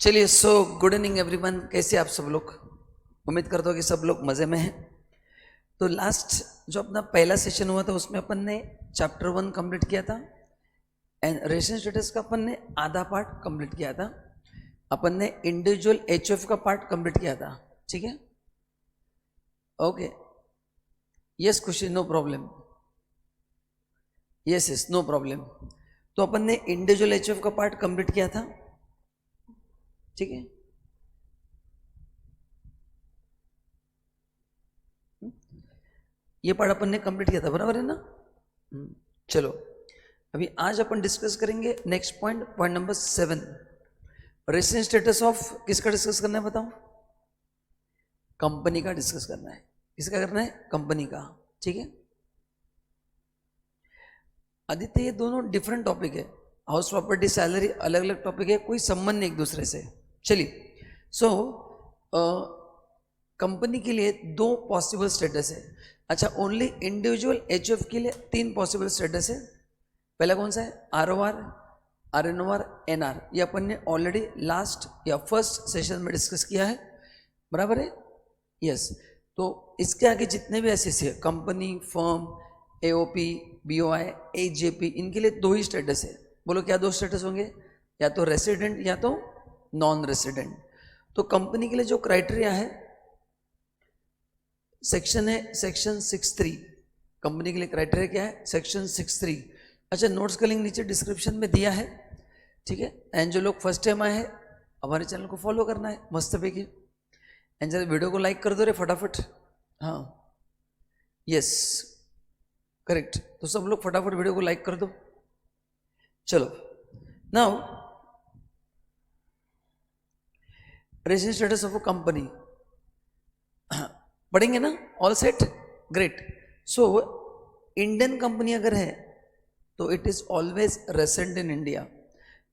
चलिए good evening everyone. कैसे आप सब लोग? उम्मीद करता हूँ कि सब लोग मज़े में हैं। तो लास्ट जो अपना पहला सेशन हुआ था उसमें अपन ने चैप्टर 1 कंप्लीट किया था एंड रेशन स्टेटस का अपन ने आधा पार्ट कंप्लीट किया था। अपन ने इंडिविजुअल एचएफ का पार्ट कंप्लीट किया था। ठीक है, okay, yes Khushi, no problem, yes no problem. तो अपन ने इंडिविजुअल एचएफ का पार्ट कंप्लीट किया था। ठीक है, ये पार्ट अपन ने कंप्लीट किया था, बराबर है ना? चलो अभी आज अपन डिस्कस करेंगे next point, point number 7। Resident status of किसका डिस्कस करना है बताओ? कंपनी का डिस्कस करना है। किसका करना है? कंपनी का। ठीक है आदित्य, ये दोनों डिफरेंट टॉपिक है। हाउस प्रॉपर्टी, सैलरी अलग अलग टॉपिक है, कोई संबंध नहीं एक दूसरे से। चलिए कंपनी के लिए 2 पॉसिबल स्टेटस है। अच्छा, ओनली इंडिविजुअल एचएफ के लिए 3 पॉसिबल स्टेटस है। पहला कौन सा है? ROR, RNOR, NR. ये अपन ने ऑलरेडी लास्ट या फर्स्ट सेशन में डिस्कस किया है, बराबर है? यस। तो इसके आगे जितने भी एसएसी है, company, firm, AOP, BOI, AJP, इनके लिए 2 ही स्टेटस है। बोलो क्या 2 स्टेटस होंगे? या तो रेसिडेंट या तो नॉन रेसिडेंट। तो कंपनी के लिए जो क्राइटेरिया है सेक्शन है सेक्शन 63। कंपनी के लिए क्राइटेरिया क्या है? सेक्शन 63। अच्छा, नोट्स का लिंक नीचे डिस्क्रिप्शन में दिया है। ठीक है, एंड जो लोग फर्स्ट टाइम आए हैं हमारे चैनल को फॉलो करना है मस्त पैकी। एंड जरा वीडियो को लाइक कर दो रे फटाफट। हाँ, यस, करेक्ट। तो सब लोग फटाफट वीडियो को लाइक कर दो। चलो now resident status of a company पढ़ेंगे ना? All set, great. So Indian company अगर है तो it is always resident in India,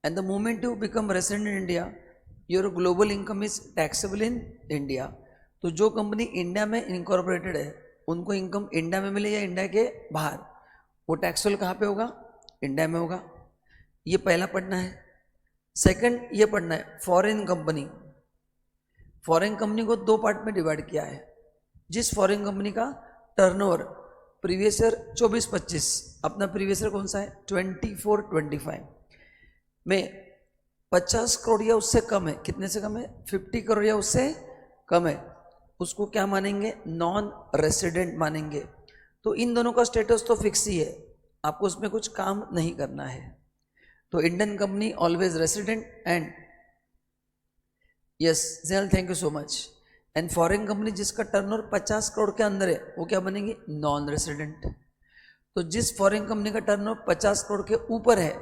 and the moment you become resident in India your global income is taxable in India. तो जो company India में incorporated है उनको इनकम इंडिया में मिले या इंडिया के बाहर, वो टैक्सेबल कहाँ पे होगा? इंडिया में होगा। ये पहला पढ़ना है। सेकंड ये पढ़ना है फॉरेन कंपनी। फॉरेन कंपनी को 2 पार्ट में डिवाइड किया है। जिस फॉरेन कंपनी का टर्नओवर प्रीवियस ईयर 24-25, अपना प्रीवियस ईयर कौन सा है? 24-25 में 50 करोड़ या उससे कम है। कितने से कम है? 50 करोड़ या उससे कम है, उसको क्या मानेंगे? नॉन रेसिडेंट मानेंगे। तो इन दोनों का स्टेटस तो फिक्स ही है, आपको उसमें कुछ काम नहीं करना है। तो Indian company always resident and yes जेल, thank you so much. And foreign company जिसका टर्नओवर 50 करोड़ के अंदर है वो क्या बनेंगे? Non resident. तो जिस फॉरेन कंपनी का टर्नओवर 50 करोड़ के ऊपर है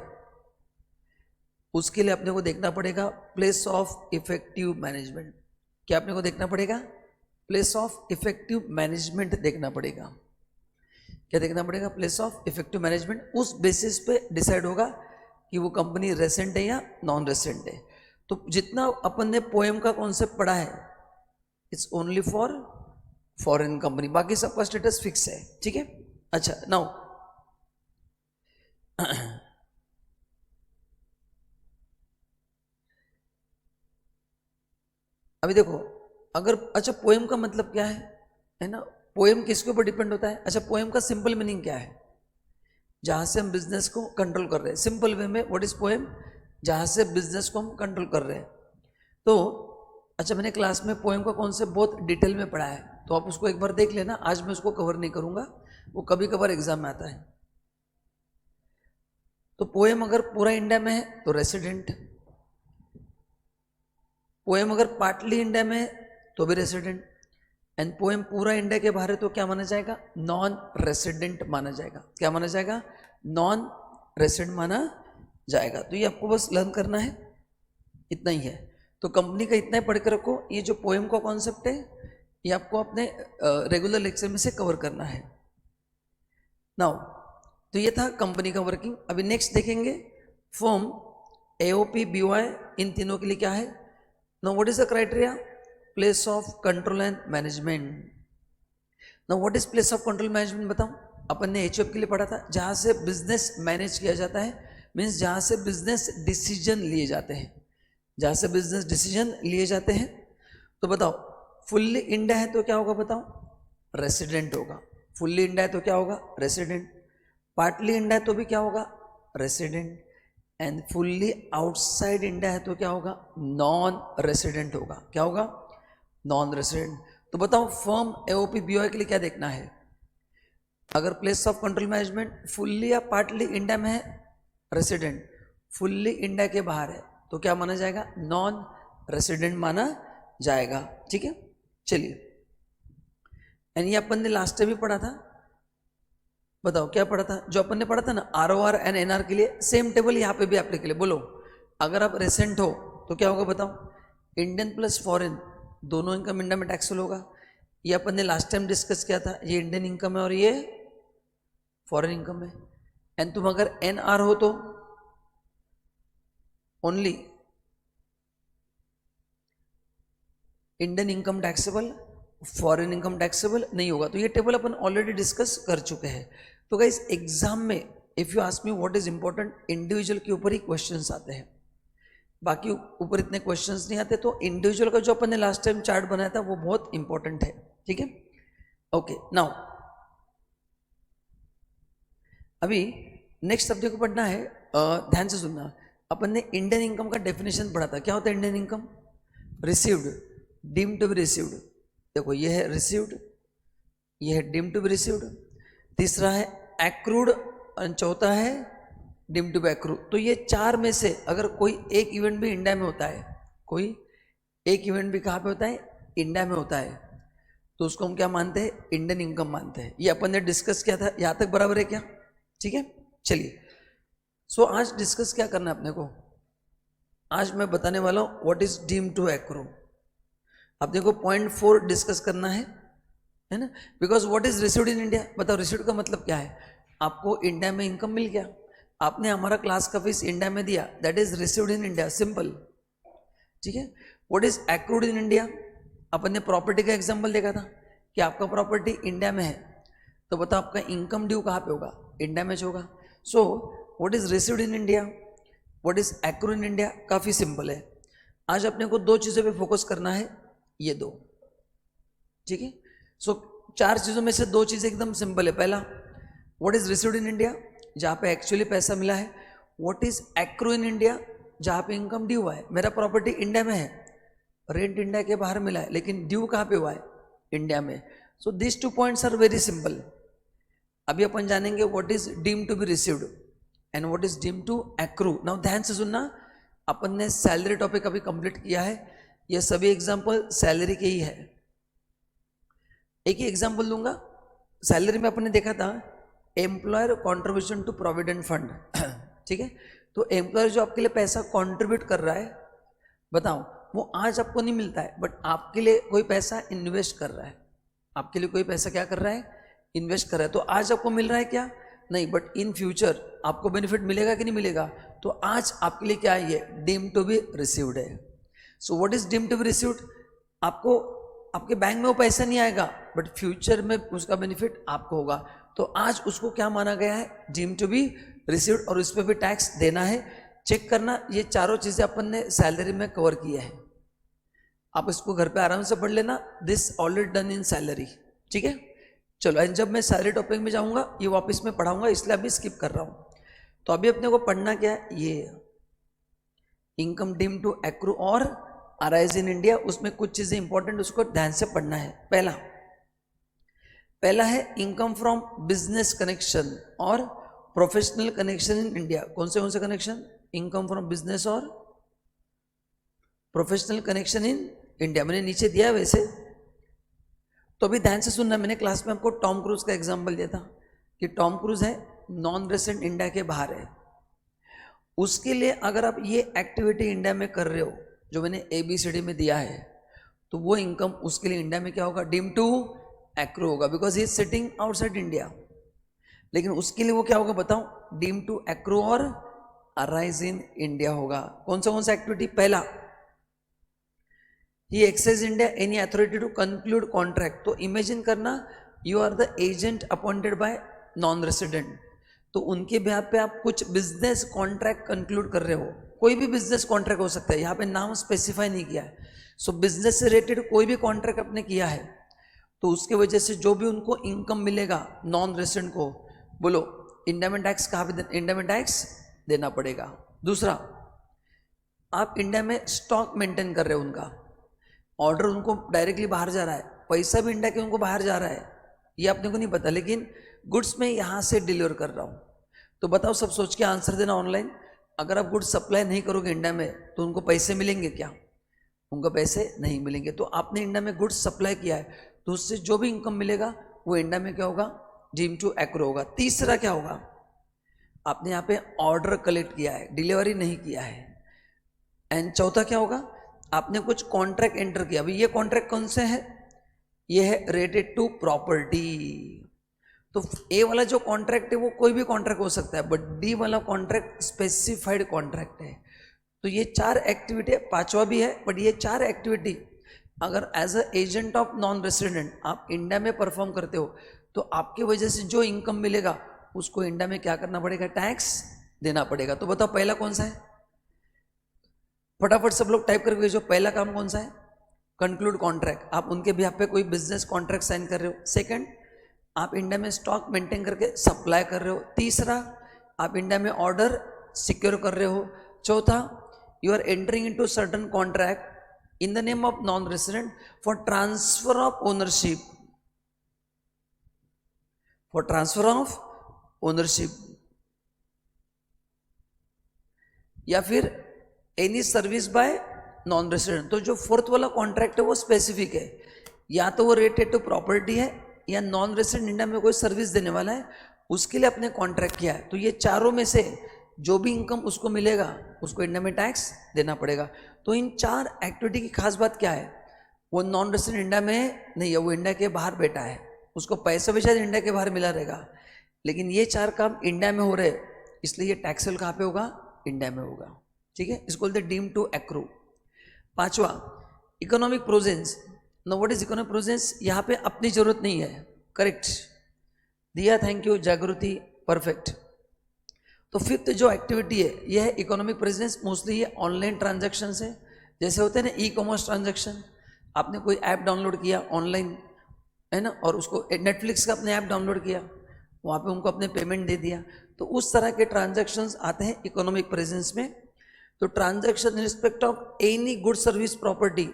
उसके लिए अपने को देखना पड़ेगा प्लेस ऑफ इफेक्टिव मैनेजमेंट। क्या अपने को देखना पड़ेगा? प्लेस ऑफ इफेक्टिव मैनेजमेंट देखना पड़ेगा। क्या देखना पड़ेगा? Place of effective management. उस बेसिस पे डिसाइड होगा कि वो कंपनी रेसिडेंट है या नॉन रेसिडेंट है। तो जितना अपन ने पोएम का कॉन्सेप्ट पढ़ा है it's only for foreign company, बाकी सबका स्टेटस फिक्स है। ठीक है, अच्छा नाउ अभी देखो, अगर अच्छा पोएम का मतलब क्या है ना? पोएम किसके ऊपर डिपेंड होता है? अच्छा, पोएम का सिंपल मीनिंग क्या है? जहां से हम बिजनेस को कंट्रोल कर रहे हैं। सिंपल वे में व्हाट इज पोएम? जहां से बिजनेस को हम कंट्रोल कर रहे हैं। तो अच्छा, मैंने क्लास में पोएम का कॉन्सेप्ट बहुत डिटेल में पढ़ा है, तो आप उसको एक बार देख लेना। आज मैं उसको कवर नहीं करूंगा, वो कभी कभार एग्जाम में आता है। तो पोएम अगर पूरा इंडिया में है तो रेसिडेंट, पोएम अगर पार्टली इंडिया में है तो भी रेसिडेंट, एंड पोएम पूरा इंडिया के बाहर है तो क्या माना जाएगा? नॉन रेसिडेंट माना जाएगा। क्या माना जाएगा? नॉन रेसिडेंट माना जाएगा। तो ये आपको बस लर्न करना है, इतना ही है। तो कंपनी का इतना ही पढ़ के रखो। ये जो पोएम का कॉन्सेप्ट है ये आपको अपने रेगुलर लेक्चर में से कवर करना है। नाउ तो ये था कंपनी का वर्किंग। अभी नेक्स्ट देखेंगे फर्म, एओपी, बीओआई, इन तीनों के लिए क्या है? Now what is the criteria? Place of control and management. Now what is place of control management बताओ? अपन ने एचएफ के लिए पढ़ा था, जहां से बिजनेस मैनेज किया जाता है, मीन्स जहां से बिजनेस डिसीजन लिए जाते हैं। जहाँ से बिजनेस डिसीजन लिए जाते हैं। तो बताओ, फुल्ली इंडिया है तो क्या होगा बताओ, रेसिडेंट होगा। फुल्ली इंडिया है तो क्या होगा, रेसिडेंट। पार्टली इंडिया है तो भी क्या होगा, resident. And fully outside India है तो क्या होगा, नॉन रेसिडेंट होगा। क्या होगा, नॉन रेसिडेंट। तो बताओ फर्म एओपी बीओआई के लिए क्या देखना है, अगर place of control management fully या पार्टली इंडिया में है, रेसिडेंट। फुल्ली इंडिया के बाहर है तो क्या माना जाएगा, नॉन रेसिडेंट माना जाएगा। ठीक है, चलिए। एंड ये अपन ने लास्ट टाइम भी पढ़ा था, बताओ क्या पढ़ा था, जो अपन ने पढ़ा था ना आरओआर एंड एनआर के लिए, सेम टेबल यहाँ पे भी एप्लीकेबल है। बोलो, अगर आप रेसेंट हो तो क्या होगा बताओ, इंडियन प्लस फॉरेन दोनों इनकम इंडिया में टैक्सेबल होगा। ये अपन ने लास्ट टाइम डिस्कस किया था, ये इंडियन इनकम है और ये फॉरेन इनकम है। एंड तुम अगर एनआर हो तो only Indian income taxable, foreign income taxable नहीं होगा। तो ये टेबल अपन ऑलरेडी डिस्कस कर चुके हैं। तो गाइस एग्जाम में if you ask me what is important, individual के ऊपर ही क्वेश्चंस आते हैं, बाकी ऊपर इतने क्वेश्चंस नहीं आते। तो इंडिविजुअल का जो अपन ने लास्ट टाइम चार्ट बनाया था वो बहुत इंपॉर्टेंट है। ठीक है, ओके। नाउ अभी नेक्स्ट सब्जेक्ट को पढ़ना है, ध्यान से सुनना। अपन ने इंडियन इनकम का डेफिनेशन पढ़ा था। क्या होता है Indian income, received, deemed to be received. देखो ये है रिसीव्ड, ये है डीम्ड टू बी रिसीव्ड, तीसरा है एक्रूड, और चौथा है डीम्ड टू बी एक्रू। तो ये चार में से अगर कोई एक इवेंट भी इंडिया में होता है, कोई एक इवेंट भी कहाँ पे होता है, इंडिया में होता है, तो उसको हम क्या मानते हैं, इंडियन इनकम मानते हैं। ये अपन ने डिस्कस किया था, यहाँ तक बराबर है क्या, ठीक है। चलिए, सो आज डिस्कस क्या करना है अपने को, आज मैं बताने वाला हूँ what is deemed to accrue. अपने को पॉइंट 4 डिस्कस करना है ना, because what is received in India. बताओ रिसीव्ड का मतलब क्या है, आपको इंडिया में इनकम मिल गया, आपने हमारा क्लास का फीस इंडिया में दिया, that is received in India, simple. ठीक है। What is accrued in India, अपन ने प्रॉपर्टी का एग्जांपल देखा था कि आपका प्रॉपर्टी इंडिया में है, तो बताओ आपका इनकम ड्यू कहाँ पे होगा, इंडिया में होगा। सो what is received in India, what is accrued in India, काफी सिंपल है। आज अपने को दो चीजों पे फोकस करना है, ये दो, ठीक है। सो चार चीजों में से दो चीजें एकदम सिंपल है। पहला what is received in India, जहाँ पे एक्चुअली पैसा मिला है। What is accrue in India, जहाँ पे इनकम ड्यू हुआ है। मेरा प्रॉपर्टी इंडिया में है, रेंट इंडिया के बाहर मिला है, लेकिन ड्यू कहाँ पे हुआ है, इंडिया में। So this 2 points are very simple. अभी अपन जानेंगे what is deemed to be received and what is deemed to accrue. Now ध्यान से सुनना, अपन ने सैलरी टॉपिक अभी कंप्लीट किया है, ये सभी एग्जाम्पल सैलरी के ही है। एक ही एग्जाम्पल दूंगा, सैलरी में अपन ने देखा था employer contribution to provident fund, ठीक है। तो एम्प्लॉयर जो आपके लिए पैसा कॉन्ट्रीब्यूट कर रहा है, बताओ वो आज आपको नहीं मिलता है, बट आपके लिए कोई पैसा इन्वेस्ट कर रहा है, आपके लिए कोई पैसा क्या कर रहा है, इन्वेस्ट कर रहा है। तो आज आपको मिल रहा है क्या, नहीं, बट इन फ्यूचर आपको बेनिफिट मिलेगा कि नहीं मिलेगा। तो आज आपके लिए क्या है, ये डीम्ड टू बी रिसीव्ड है। So what is deemed to be received, आपको आपके बैंक में वो पैसा नहीं आएगा, बट फ्यूचर में उसका बेनिफिट आपको होगा। तो आज उसको क्या माना गया है, डीम्ड टू बी रिसीव्ड, और उस पर भी टैक्स देना है। चेक करना, ये चारों चीजें अपन ने सैलरी में कवर किया है। आप इसको घर पे आराम से पढ़ लेना, this already done in salary, ठीक है। चलो, एंड जब मैं सैलरी टॉपिक में जाऊंगा ये वापस में पढ़ाऊंगा, इसलिए अभी स्किप कर रहा हूं। तो अभी अपने को पढ़ना क्या है, ये इनकम डीम्ड टू एक्रू और अराइज इन इंडिया। उसमें कुछ चीजें इंपॉर्टेंट, उसको ध्यान से पढ़ना है। पहला है इनकम फ्रॉम बिजनेस कनेक्शन और प्रोफेशनल कनेक्शन इन इंडिया। कौन से कनेक्शन, इनकम फ्रॉम बिजनेस और प्रोफेशनल कनेक्शन इन इंडिया, मैंने नीचे दिया है वैसे। तो अभी ध्यान से सुनना, मैंने क्लास में आपको टॉम क्रूज का एग्जांपल दिया था कि टॉम क्रूज है नॉन रेसिडेंट, इंडिया के बाहर है। उसके लिए अगर आप ये एक्टिविटी इंडिया में कर रहे हो जो मैंने ABCD में दिया है, तो वो इनकम उसके लिए इंडिया में क्या होगा, डीम्ड टू एक्रू होगा, because he is sitting outside India. लेकिन उसके लिए वो क्या होगा बताओ, डीम्ड टू एक्रू और अराइज इन इंडिया होगा। कौन सा एक्टिविटी, पहला ही access India any authority to conclude contract. तो इमेजिन करना, you are the agent appointed by non resident, तो उनके बिहाफ पे आप कुछ बिजनेस कॉन्ट्रैक्ट कंक्लूड कर रहे हो, कोई भी बिजनेस कॉन्ट्रैक्ट हो सकता है, यहाँ पे नाम स्पेसिफाई नहीं किया है। सो बिजनेस से रिलेटेड कोई भी कॉन्ट्रैक्ट आपने किया है तो उसके वजह से जो भी उनको इनकम मिलेगा नॉन रेसिडेंट को, बोलो इंडिया में टैक्स कहाँ पे इंडिया में टैक्स देना पड़ेगा। दूसरा, आप इंडिया में स्टॉक मेंटेन कर रहे हो, उनका ऑर्डर उनको डायरेक्टली बाहर जा रहा है, पैसा भी इंडिया के उनको बाहर जा रहा है, ये अपने को नहीं पता, लेकिन गुड्स में यहाँ से डिलीवर कर रहा हूँ। तो बताओ, सब सोच के आंसर देना ऑनलाइन। अगर आप गुड्स सप्लाई नहीं करोगे इंडिया में तो उनको पैसे मिलेंगे क्या? उनको पैसे नहीं मिलेंगे। तो आपने इंडिया में गुड्स सप्लाई किया है तो उससे जो भी इनकम मिलेगा वो इंडिया में क्या होगा? डीम टू एक्रो होगा। तीसरा क्या होगा? आपने यहाँ पे ऑर्डर कलेक्ट किया है, डिलीवरी नहीं किया है। एंड चौथा क्या होगा? आपने कुछ कॉन्ट्रैक्ट एंटर किया। अभी ये कॉन्ट्रैक्ट कौन से है? ये है रिलेटेड टू प्रॉपर्टी। तो ए वाला जो कॉन्ट्रैक्ट है वो कोई भी कॉन्ट्रैक्ट हो सकता है, बट डी वाला कॉन्ट्रैक्ट स्पेसिफाइड कॉन्ट्रैक्ट है। तो ये 4 एक्टिविटी, पांचवा भी है, बट ये 4 एक्टिविटी अगर as a agent of non resident आप इंडिया में परफॉर्म करते हो तो आपकी वजह से जो इनकम मिलेगा उसको इंडिया में क्या करना पड़ेगा? टैक्स देना पड़ेगा। तो बताओ पहला कौन सा है? फटाफट सब लोग टाइप करके भेजो, पहला काम कौन सा है? Conclude contract. आप उनके भी पे कोई बिजनेस कॉन्ट्रैक्ट साइन कर रहे हो। सेकंड, आप इंडिया में स्टॉक मेंटेन करके सप्लाई कर रहे हो। तीसरा, आप इंडिया में ऑर्डर सिक्योर कर रहे हो। चौथा, you are entering into certain contract in the name of non-resident for transfer of ownership, for transfer of ownership, या फिर any service by non resident. तो जो फोर्थ वाला कॉन्ट्रैक्ट है वो स्पेसिफिक है, या तो वो रिलेटेड टू प्रॉपर्टी है या नॉन रेसिडेंट इंडिया में कोई सर्विस देने वाला है, उसके लिए आपने कॉन्ट्रैक्ट किया है। तो ये चारों में से जो भी इनकम उसको मिलेगा उसको इंडिया में टैक्स देना पड़ेगा। तो इन 4 एक्टिविटी की खास बात क्या है? वो नॉन रेसिडेंट इंडिया में नहीं है, वो इंडिया के बाहर बैठा है, उसको पैसा भी शायद इंडिया के बाहर मिला रहेगा, लेकिन ये 4 काम इंडिया में हो रहे, इसलिए ये टैक्सेबल कहाँ पे होगा? इंडिया में होगा। ठीक है, इसको बोलते डीम टू एक्रू। पांचवा, economic presence. No, what is economic presence? यहाँ पे अपनी जरूरत नहीं है। करेक्ट दिया, थैंक यू जागृति, परफेक्ट। तो फिफ्थ जो एक्टिविटी है यह है इकोनॉमिक प्रेजेंस। मोस्टली ये ऑनलाइन ट्रांजैक्शन है, जैसे होते हैं ना ई कॉमर्स ट्रांजैक्शन। आपने कोई ऐप डाउनलोड किया ऑनलाइन, है ना, और उसको नेटफ्लिक्स का अपने ऐप डाउनलोड किया, वहाँ पे उनको अपने पेमेंट दे दिया, तो उस तरह के ट्रांजैक्शंस आते हैं इकोनॉमिक प्रेजेंस में। तो transaction in respect of any good service property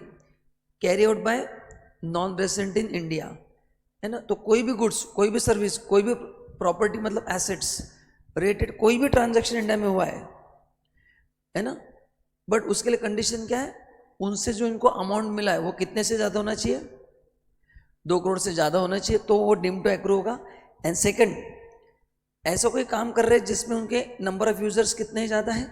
carry out by non resident in India, है ना। तो कोई भी गुड्स, कोई भी सर्विस, कोई भी प्रॉपर्टी मतलब एसेट्स रिलेटेड कोई भी ट्रांजैक्शन इंडिया में हुआ है ना, बट उसके लिए कंडीशन क्या है? उनसे जो इनको अमाउंट मिला है वो कितने से ज़्यादा होना चाहिए? 2 करोड़ से ज़्यादा होना चाहिए, तो वो डीम टू एक्रू होगा। एंड सेकंड, ऐसा कोई काम कर रहे हैं जिसमें उनके नंबर ऑफ यूजर्स कितने ज़्यादा हैं,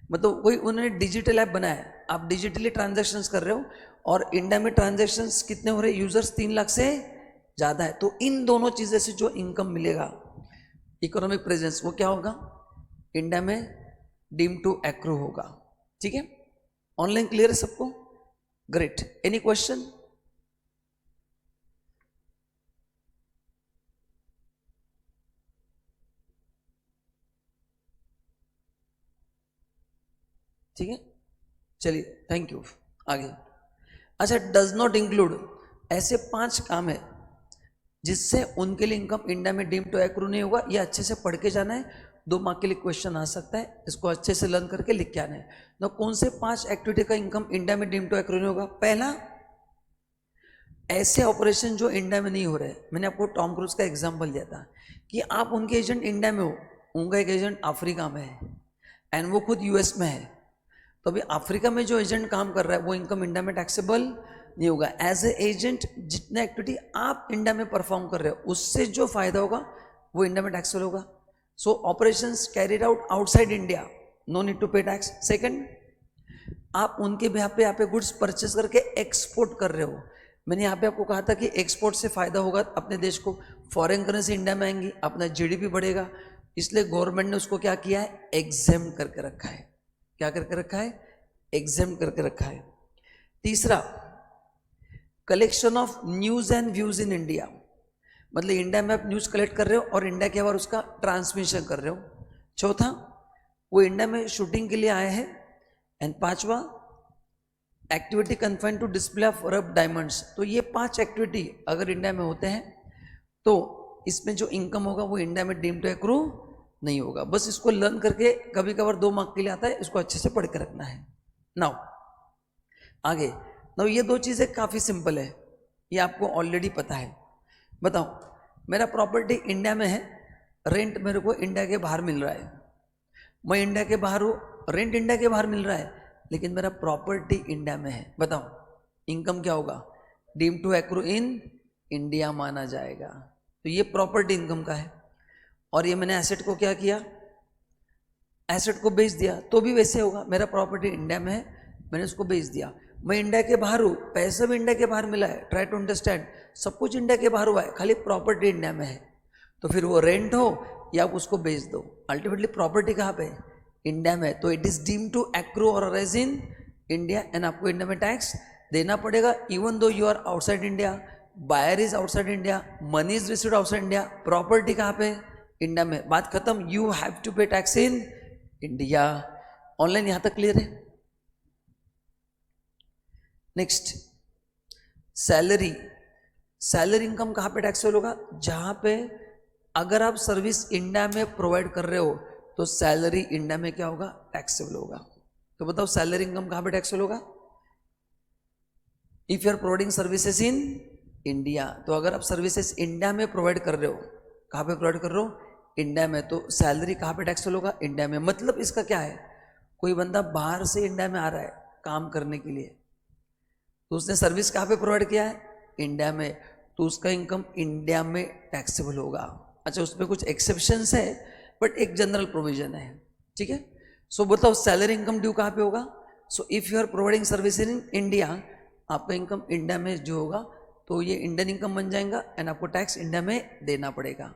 मतलब कोई उन्होंने डिजिटल ऐप बनाया है, आप डिजिटली ट्रांजैक्शंस कर रहे हो और इंडिया में ट्रांजैक्शंस कितने हो रहे हैं? यूजर्स 3 लाख से ज़्यादा है। तो इन दोनों चीज़ें से जो इनकम मिलेगा इकोनॉमिक प्रेजेंस, वो क्या होगा? इंडिया में डीम टू एक्रू होगा। ठीक है, ऑनलाइन क्लियर है सबको? ग्रेट। Any question? ठीक है, चलिए थैंक यू। आगे, अच्छा, डज नॉट इंक्लूड, ऐसे 5 काम है जिससे उनके लिए इनकम इंडिया में डीम टू एक्रू नहीं होगा। ये अच्छे से पढ़ के जाना है, 2 मार्क के लिए क्वेश्चन आ सकता है, इसको अच्छे से लर्न करके लिख के आना है। तो कौन से 5 एक्टिविटी का इनकम इंडिया में डीम टू एक्रू नहीं होगा? पहला, ऐसे ऑपरेशन जो इंडिया में नहीं हो रहे। मैंने आपको टॉम क्रूज का एग्जाम्पल दिया था कि आप उनके एजेंट इंडिया में हो, उनका एक एजेंट अफ्रीका में है एंड वो खुद यूएस में है, तो अभी अफ्रीका में जो एजेंट काम कर रहा है वो इनकम इंडिया में टैक्सेबल नहीं होगा। एज ए एजेंट जितने एक्टिविटी आप इंडिया में परफॉर्म कर रहे हो उससे जो फायदा होगा वो इंडिया में टैक्सेबल होगा। So operations carried out outside India, no need to pay tax. Second, आप उनके बिहाफ पे यहाँ पे गुड्स परचेस करके एक्सपोर्ट कर रहे हो। मैंने यहाँ पे आपको कहा था कि एक्सपोर्ट से फायदा होगा अपने देश को, फॉरेन करेंसी इंडिया में आएंगी, अपना जीडीपी बढ़ेगा, इसलिए गवर्नमेंट ने उसको क्या किया है? एग्जेम्प्ट करके रखा है। क्या करके रखा है? एग्जेम्प्ट करके रखा है। तीसरा, collection of news and views in India, मतलब इंडिया में आप न्यूज कलेक्ट कर रहे हो और इंडिया के बाहर उसका ट्रांसमिशन कर रहे हो। चौथा, वो इंडिया में शूटिंग के लिए आए हैं एंड पांचवा activity confined to display of rough diamonds. तो ये 5 एक्टिविटी अगर इंडिया में होते हैं तो इसमें जो इनकम होगा वो इंडिया में डीम टू एक्रू नहीं होगा। बस इसको लर्न करके कभी कभार 2 मार्क के लिए आता है, इसको अच्छे से पढ़ के रखना है। नाउ आगे, नाउ ये 2 चीज़ें काफ़ी सिंपल है, ये आपको ऑलरेडी पता है। बताओ, मेरा प्रॉपर्टी इंडिया में है, रेंट मेरे को इंडिया के बाहर मिल रहा है, मैं इंडिया के बाहर हूँ, रेंट इंडिया के बाहर मिल रहा है, लेकिन मेरा प्रॉपर्टी इंडिया में है। बताओ इनकम क्या होगा? Deem to accrue in India माना जाएगा। तो ये प्रॉपर्टी इनकम का है। और ये मैंने एसेट को क्या किया? एसेट को बेच दिया, तो भी वैसे होगा। मेरा प्रॉपर्टी इंडिया में है, मैंने उसको बेच दिया, मैं इंडिया के बाहर हूँ, पैसा भी इंडिया के बाहर मिला है, ट्राई टू अंडरस्टैंड, सब कुछ इंडिया के बाहर हुआ है, खाली प्रॉपर्टी इंडिया में है। तो फिर वो रेंट हो या आप उसको बेच दो, अल्टीमेटली प्रॉपर्टी कहाँ पे? इंडिया में। तो it is deem to accrue और अराइज इन इंडिया, एंड आपको इंडिया में टैक्स देना पड़ेगा even though you are outside India, buyer is outside India, money is received outside India, property कहाँ पे? इंडिया में। बात खत्म, you have to pay tax in India. Online यहां तक क्लियर है? Next, salary. सैलरी इनकम कहाँ पे टैक्सेबल होगा? जहां पे अगर आप सर्विस इंडिया में प्रोवाइड कर रहे हो तो सैलरी इंडिया में क्या होगा? टैक्सेबल होगा। तो बताओ सैलरी इनकम कहाँ पे टैक्सेबल होगा? If you are providing services in India, तो अगर आप सर्विसेज इंडिया में प्रोवाइड कर रहे हो, कहाँ पे प्रोवाइड कर रहे हो? इंडिया में, तो सैलरी कहाँ पे टैक्सेबल होगा? इंडिया में। मतलब इसका क्या है? कोई बंदा बाहर से इंडिया में आ रहा है काम करने के लिए, तो उसने सर्विस कहाँ पे प्रोवाइड किया है? इंडिया में, तो उसका इनकम इंडिया में टैक्सेबल होगा। अच्छा, उसमें कुछ एक्सेप्शंस है बट एक जनरल प्रोविजन है, ठीक है। सो बताओ सैलरी इनकम ड्यू कहाँ पे होगा? So if you are providing service in India, आपका इनकम इंडिया में जो होगा तो ये इंडियन इनकम बन जाएगा एंड आपको टैक्स इंडिया में देना पड़ेगा,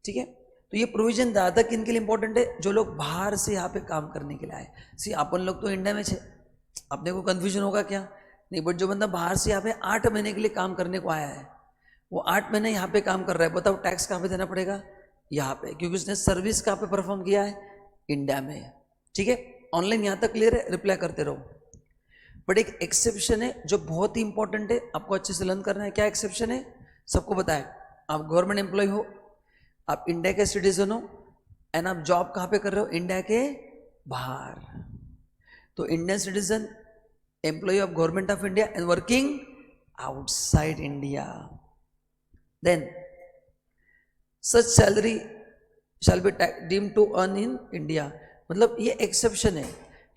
ठीक है। तो ये प्रोविजन ज़्यादा किन के लिए इंपॉर्टेंट है? जो लोग बाहर से यहाँ पे काम करने के लिए आए। सी अपन लोग तो इंडिया में छे, अपने को कन्फ्यूजन होगा क्या? नहीं, बट जो बंदा बाहर से यहाँ पे 8 महीने के लिए काम करने को आया है, वो 8 महीने यहाँ पे काम कर रहा है, बताओ टैक्स कहाँ पे देना पड़ेगा? यहाँ पे, क्योंकि उसने सर्विस कहाँ पे परफॉर्म किया है? इंडिया में, ठीक है। ऑनलाइन यहाँ तक क्लियर है? रिप्लाई करते रहो। बट एक एक्सेप्शन है जो बहुत ही इंपॉर्टेंट है, आपको अच्छे से लर्न करना है। क्या एक्सेप्शन है? सबको बताए, आप गवर्नमेंट एम्प्लॉय हो, आप इंडिया के सिटीजन हो, एंड आप जॉब कहाँ पे कर रहे हो? इंडिया के बाहर। तो Indian citizen, employ of government of India and working outside India, then such salary shall be deemed to earn in India. मतलब ये एक्सेप्शन है,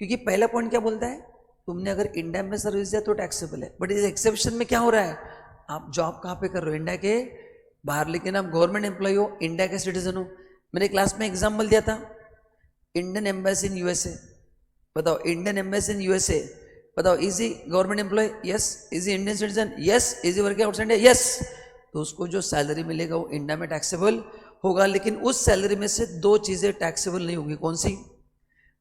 क्योंकि पहला पॉइंट क्या बोलता है? तुमने अगर इंडिया में सर्विस दिया तो टैक्सेबल है, बट इस एक्सेप्शन में क्या हो रहा है? आप जॉब कहाँ पे कर रहे हो? इंडिया के बाहर, लेकिन आप गवर्नमेंट एम्प्लॉय हो, इंडिया के सिटीजन हो। मैंने क्लास में एग्जाम्पल दिया था, इंडियन एम्बेसी इन यूएसए, बताओ इंडियन एम्बेसी इन यूएसए, बताओ is he government employ? Yes. Is he Indian citizen? Yes. Is he working outside India? Yes. तो उसको जो सैलरी मिलेगा वो इंडिया में टैक्सेबल होगा, लेकिन उस सैलरी में से 2 चीज़ें टैक्सेबल नहीं होंगी। कौन सी?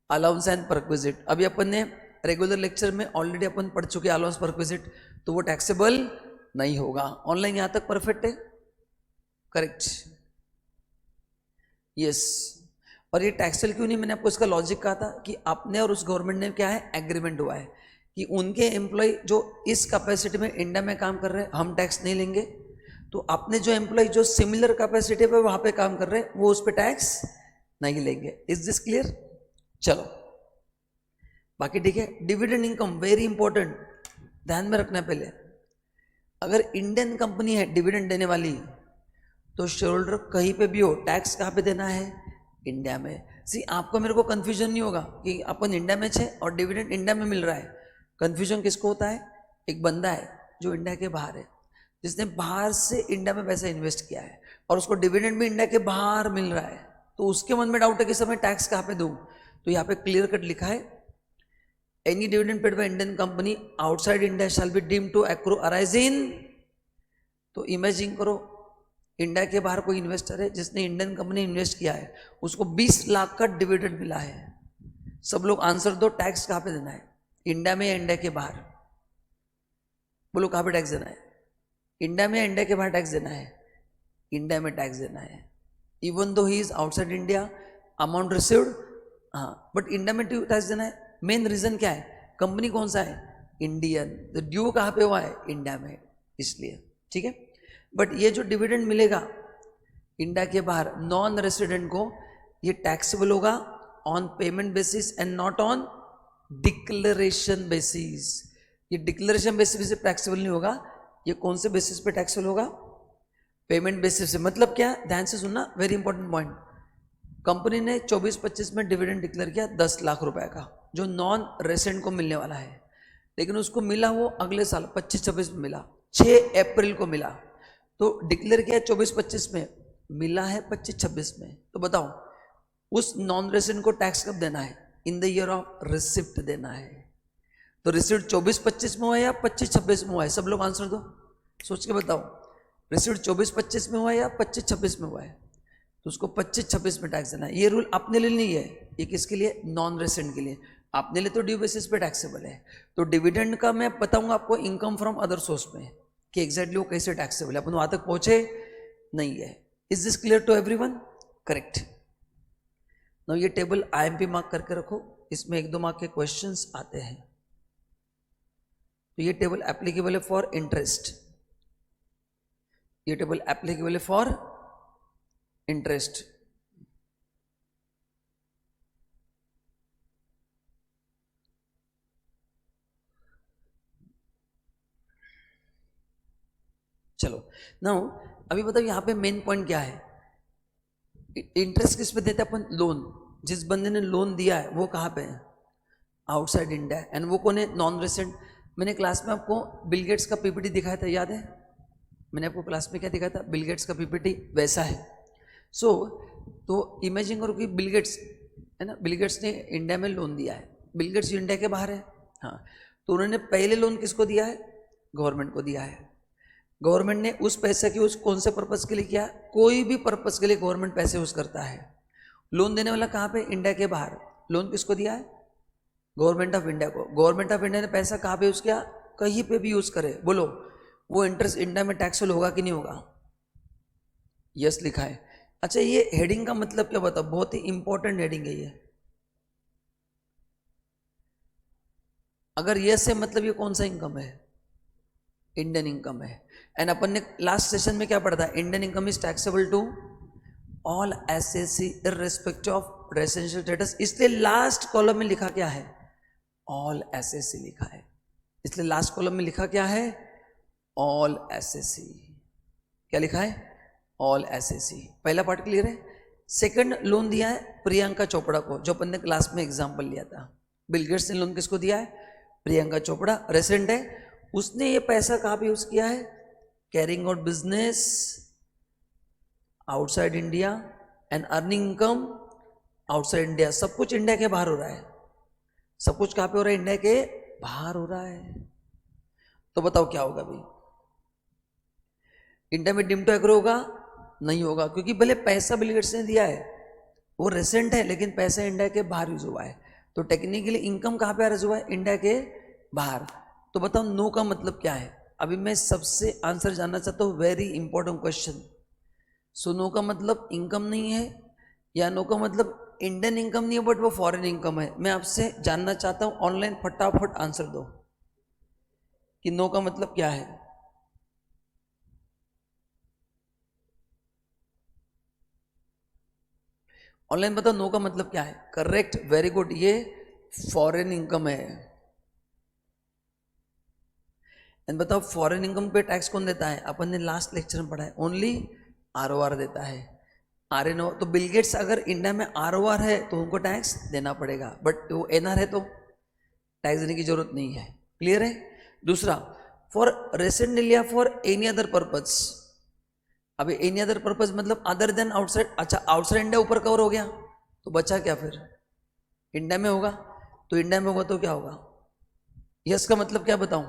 Allowance and perquisite. अभी अपन ने रेगुलर लेक्चर में ऑलरेडी अपन पढ़ चुके अलाउंस परक्विजिट, तो वो टैक्सेबल नहीं होगा। ऑनलाइन यहाँ तक परफेक्ट है? Correct, yes. और ये टैक्सेबल क्यों नहीं? मैंने आपको इसका लॉजिक कहा था कि आपने और उस गवर्नमेंट ने क्या है? एग्रीमेंट हुआ है कि उनके एम्प्लॉय जो इस कैपेसिटी में इंडिया में काम कर रहे हैं, हम टैक्स नहीं लेंगे। तो आपने जो एम्प्लॉय जो सिमिलर कैपेसिटी पे वहां पे काम कर रहे हैं, वो उस पर टैक्स नहीं लेंगे। Is this clear? चलो बाकी ठीक है। डिविडेंड इनकम वेरी इंपॉर्टेंट, ध्यान में रखना है। पहले अगर इंडियन कंपनी है डिविडेंड देने वाली, तो शेयर होल्डर कहीं पे भी हो, टैक्स कहाँ पे देना है? इंडिया में। सी आपको मेरे को कंफ्यूजन नहीं होगा कि अपन इंडिया में छे और डिविडेंड इंडिया में मिल रहा है। कंफ्यूजन किसको होता है? एक बंदा है जो इंडिया के बाहर है, जिसने बाहर से इंडिया में पैसा इन्वेस्ट किया है और उसको डिविडेंड भी इंडिया के बाहर मिल रहा है, तो उसके मन में डाउट है कि समय टैक्स कहाँ पे दूं। तो यहाँ पे क्लियर कट लिखा है, any dividend paid by Indian company outside India shall be deemed to accrue arise in. तो इमेजिन करो, इंडिया के बाहर कोई इन्वेस्टर है जिसने इंडियन कंपनी इन्वेस्ट किया है, उसको 20 लाख का डिविडेंड मिला है। सब लोग आंसर दो, टैक्स कहाँ पे देना है? इंडिया में या इंडिया के बाहर? बोलो कहाँ पे टैक्स देना है? इंडिया में या इंडिया के बाहर टैक्स देना है? इंडिया में टैक्स देना है। Even though he is outside India, amount received, हाँ, बट इंडिया में टैक्स देना है। मेन रीजन क्या है, कंपनी कौन सा है, इंडियन, तो ड्यू कहाँ पे हुआ है, इंडिया में, इसलिए, ठीक है। बट ये जो डिविडेंड मिलेगा इंडिया के बाहर नॉन रेसिडेंट को, ये टैक्सेबल होगा on payment basis and not on declaration basis. ये डिक्लेरेशन बेसिस पे टैक्सेबल नहीं होगा, ये कौन से बेसिस पे टैक्सेबल होगा, पेमेंट बेसिस से। मतलब क्या, ध्यान से सुनना, वेरी इंपॉर्टेंट पॉइंट। कंपनी ने 24-25 में डिविडेंड डिक्लेयर किया 10 लाख रुपए का, जो नॉन रेसिडेंट को मिलने वाला है, लेकिन उसको मिला वो अगले साल 25-26 में मिला, 6 अप्रैल को मिला, तो डिक्लेयर किया 24-25 में, मिला है 25-26 में। तो बताओ उस नॉन रेसिडेंट को टैक्स कब देना है, in the year of receipt देना है। तो रिसिप्ट 24-25 में हुआ है या 25-26 में हुआ है, सब लोग आंसर दो, सोच के बताओ, रिसिप्ट 24-25 में हुआ है या 25-26 में हुआ है, तो उसको 25-26 में टैक्स देना है। ये रूल अपने लिए नहीं है, ये किसके लिए, नॉन रेसिडेंट के लिए। अपने लिए तो ड्यू बेसिस पे टैक्सेबल है। तो डिविडेंड का मैं बताऊंगा आपको इनकम फ्रॉम अदर सोर्स में कि एग्जैक्टली वो कैसे टैक्सेबल है, अपन वहां तक पहुंचे नहीं है। Is this clear to everyone, correct. Now ये टेबल आईएमपी मार्क करके रखो, इसमें 1-2 मार्क के क्वेश्चंस आते हैं। तो ये टेबल एप्लीकेबल है फॉर इंटरेस्ट, ये टेबल एप्लीकेबल है फॉर इंटरेस्ट। चलो नाउ अभी बताओ यहाँ पे मेन पॉइंट क्या है, इंटरेस्ट किस पे देते हैं अपन, लोन। जिस बंदे ने लोन दिया है वो कहाँ पे है, आउटसाइड इंडिया, एंड वो कौन है, नॉन रेसिडेंट। मैंने क्लास में आपको बिल गेट्स का पीपीटी दिखाया था, याद है, मैंने आपको क्लास में क्या दिखाया था, बिल गेट्स का पीपीटी वैसा है। सो तो इमेजिन करो कि बिल गेट्स है ना, बिल गेट्स ने इंडिया में लोन दिया है, बिल गेट्स इंडिया के बाहर है, हाँ, तो उन्होंने पहले लोन किसको दिया है, गवर्नमेंट को दिया है। गवर्नमेंट ने उस पैसे की उस कौन से पर्पस के लिए किया, कोई भी पर्पस के लिए गवर्नमेंट पैसे यूज करता है। लोन देने वाला कहाँ पे, इंडिया के बाहर। लोन किसको दिया है, गवर्नमेंट ऑफ इंडिया को। गवर्नमेंट ऑफ इंडिया ने पैसा कहाँ पे यूज किया, कहीं पे भी यूज करे, बोलो वो इंटरेस्ट इंडिया में टैक्सेबल होगा कि नहीं होगा, यस लिखा है। अच्छा ये हेडिंग का मतलब क्या बताओ, बहुत ही इंपॉर्टेंट हेडिंग है ये। अगर यस है मतलब ये कौन सा इनकम है, इंडियन इनकम है। एंड अपन ने लास्ट सेशन में क्या पढ़ा था, Indian income is taxable to all assessee irrespective of residential status, इसलिए लास्ट कॉलम में लिखा क्या है, ऑल एसएससी लिखा है। इसलिए लास्ट कॉलम में लिखा क्या है, ऑल एसएससी। क्या लिखा है, ऑल एसएससी। पहला पार्ट क्लियर है। सेकंड लोन दिया है प्रियंका चोपड़ा को, जो अपन ने क्लास में एग्जांपल लिया था। बिल गेट्स ने लोन किसको दिया है, प्रियंका चोपड़ा, रेसिडेंट है। उसने ये पैसा कहाँ पे यूज किया है, carrying out business outside India and earning income outside India. सब कुछ इंडिया के बाहर हो रहा है, सब कुछ कहाँ पे हो रहा है, इंडिया के बाहर हो रहा है। तो बताओ क्या होगा भाई, इंडिया में डिम टू एग्रो होगा, नहीं होगा, क्योंकि भले पैसा बिल गेट्स ने दिया है, वो रेसेंट है, लेकिन पैसा इंडिया के बाहर यूज हुआ है। तो टेक्निकली इनकम कहाँ पे यूज हुआ है, इंडिया के बाहर। तो बताओ नो का मतलब क्या है। अभी मैं सबसे आंसर जानना चाहता हूँ, very important question. So no का मतलब इनकम नहीं है, या नो का मतलब इंडियन इनकम नहीं है बट वो फॉरेन इनकम है। मैं आपसे जानना चाहता हूँ, ऑनलाइन फटाफट आंसर दो कि नो का मतलब क्या है। ऑनलाइन बताओ नो का मतलब क्या है। करेक्ट, वेरी गुड, ये फॉरेन इनकम है। एंड बताओ फॉरेन इनकम पे टैक्स कौन देता है, अपन ने लास्ट लेक्चर में पढ़ा है, ओनली आरओआर देता है। आरएनओ, तो बिल गेट्स अगर इंडिया में आरओआर है तो उनको टैक्स देना पड़ेगा, बट वो एनआर है तो टैक्स देने की जरूरत नहीं है। क्लियर है। दूसरा, for resident India for any other purpose. अभी एनी अदर पर्पज मतलब अदर देन आउटसाइड। अच्छा, आउटसाइड इंडिया ऊपर कवर हो गया तो बचा क्या, फिर इंडिया में होगा। तो इंडिया में होगा तो क्या होगा, यस का मतलब क्या बताऊं,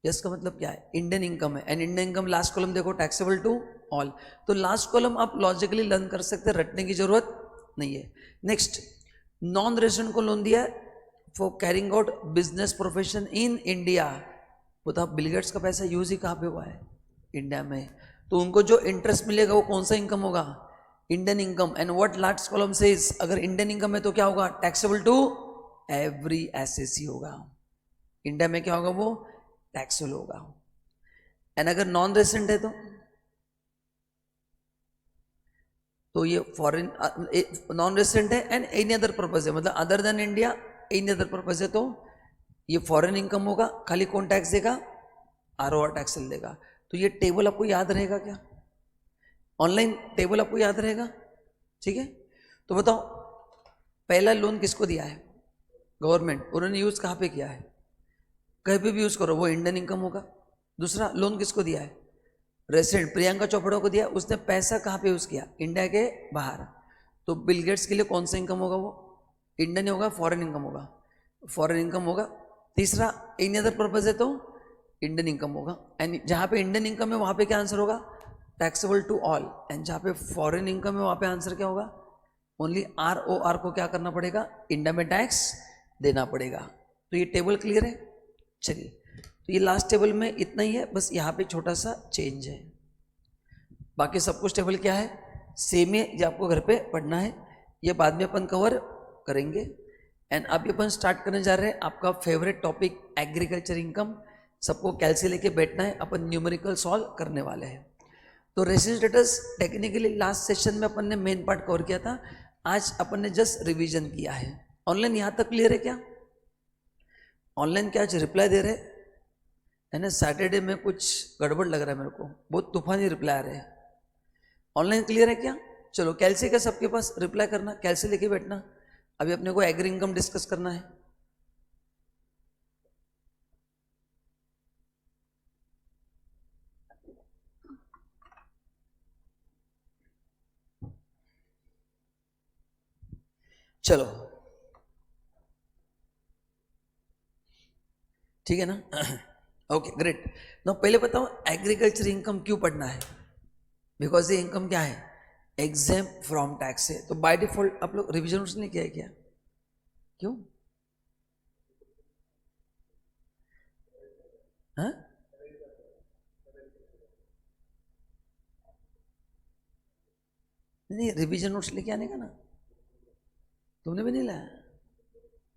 यस का मतलब क्या है, इंडियन इनकम है। And Indian income last column देखो, टैक्सेबल टू ऑल। तो लास्ट कॉलम आप लॉजिकली लर्न कर सकते हैं, रटने की जरूरत नहीं है। नेक्स्ट, नॉन रेजिडेंट को लोन दिया for carrying out business profession in India. बताओ बिल गेट्स का पैसा यूज ही कहाँ पे हुआ है, इंडिया में। तो उनको जो इंटरेस्ट मिलेगा वो कौन सा इनकम होगा, Indian income. And what last column says, अगर इंडियन इनकम है तो क्या होगा, टैक्सेबल टू एवरी एसएससी होगा। इंडिया में क्या होगा, वो टैक्सेबल होगा। एंड अगर नॉन रेसिडेंट है तो ये फॉरेन नॉन रेसिडेंट है एंड एनी अदर पर्पज है, मतलब other than India any other purpose है, तो ये फॉरेन इनकम होगा। खाली कौन टैक्स देगा, ROR टैक्स देगा। तो ये टेबल आपको याद रहेगा क्या, ऑनलाइन टेबल आपको याद रहेगा, ठीक है। तो बताओ पहला लोन किसको दिया है, गवर्नमेंट, उन्होंने यूज कहाँ पे किया है, कहीं पे भी यूज करो वो इंडियन इनकम होगा। दूसरा लोन किसको दिया है, रेसिडेंट प्रियंका चोपड़ा को दिया, उसने पैसा कहाँ पे यूज किया, इंडिया के बाहर। तो बिल गेट्स के लिए कौन सा इनकम होगा, वो इंडियन ही होगा, फॉरेन इनकम होगा, फॉरेन इनकम होगा। तीसरा एनी अदर पर्पज है तो इंडियन इनकम होगा। एंड जहाँ पे इंडियन इनकम है वहाँ पे क्या आंसर होगा, टैक्सेबल टू ऑल। एंड जहाँ पे फॉरेन इनकम है वहाँ पे आंसर क्या होगा, ओनली ROR को क्या करना पड़ेगा, इंडिया में टैक्स देना पड़ेगा। तो ये टेबल क्लियर है। चलिए तो ये लास्ट टेबल में इतना ही है, बस यहाँ पे छोटा सा चेंज है, बाकी सब कुछ टेबल क्या है सेम है, ये आपको घर पे पढ़ना है, ये बाद में अपन कवर करेंगे। एंड अभी अपन स्टार्ट करने जा रहे हैं आपका फेवरेट टॉपिक एग्रीकल्चर इनकम। सबको कैलसी लेके बैठना है, अपन न्यूमेरिकल सॉल्व करने वाले हैं। तो resident status technically last session में अपन ने मेन पार्ट कवर किया था, आज अपन ने जस्ट रिवीजन किया है। ऑनलाइन यहाँ तक क्लियर है क्या, ऑनलाइन क्या आज रिप्लाई दे रहे है ना, सैटरडे में कुछ गड़बड़ लग रहा है मेरे को, बहुत तूफानी रिप्लाई आ रहे हैं। ऑनलाइन क्लियर है क्या, चलो कैलसी का सबके पास रिप्लाई करना, कैलसी लेके बैठना। अभी अपने को एग्री इनकम डिस्कस करना है। चलो ठीक है ना, ओके ग्रेट। ना पहले बताओ एग्रीकल्चर इनकम क्यों पढ़ना है, बिकॉज ये इनकम क्या है, एग्जाम फ्रॉम टैक्स है। तो बाय डिफॉल्ट आप लोग रिविजन उसने किया है क्या, क्यों हाँ? नहीं रिवीजन नोट्स लेके आने का ना, तुमने भी नहीं लाया,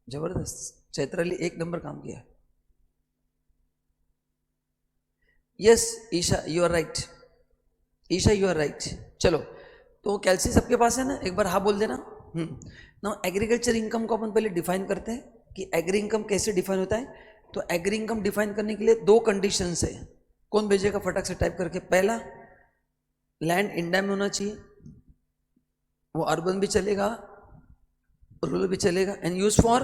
जबरदस्त, चैत्राली एक नंबर काम किया। Yes Isha you are right, Isha you are right. चलो तो कैलसी सबके पास है ना, एक बार हाँ बोल देना। ना एग्रीकल्चर इनकम को अपन पहले डिफाइन करते हैं कि एग्री इनकम कैसे डिफाइन होता है। तो एग्री इनकम डिफाइन करने के लिए दो कंडीशंस है, कौन भेजेगा फटाक से टाइप करके। पहला, लैंड इंडिया में होना चाहिए, वो अर्बन भी चलेगा रूरल भी चलेगा, and use for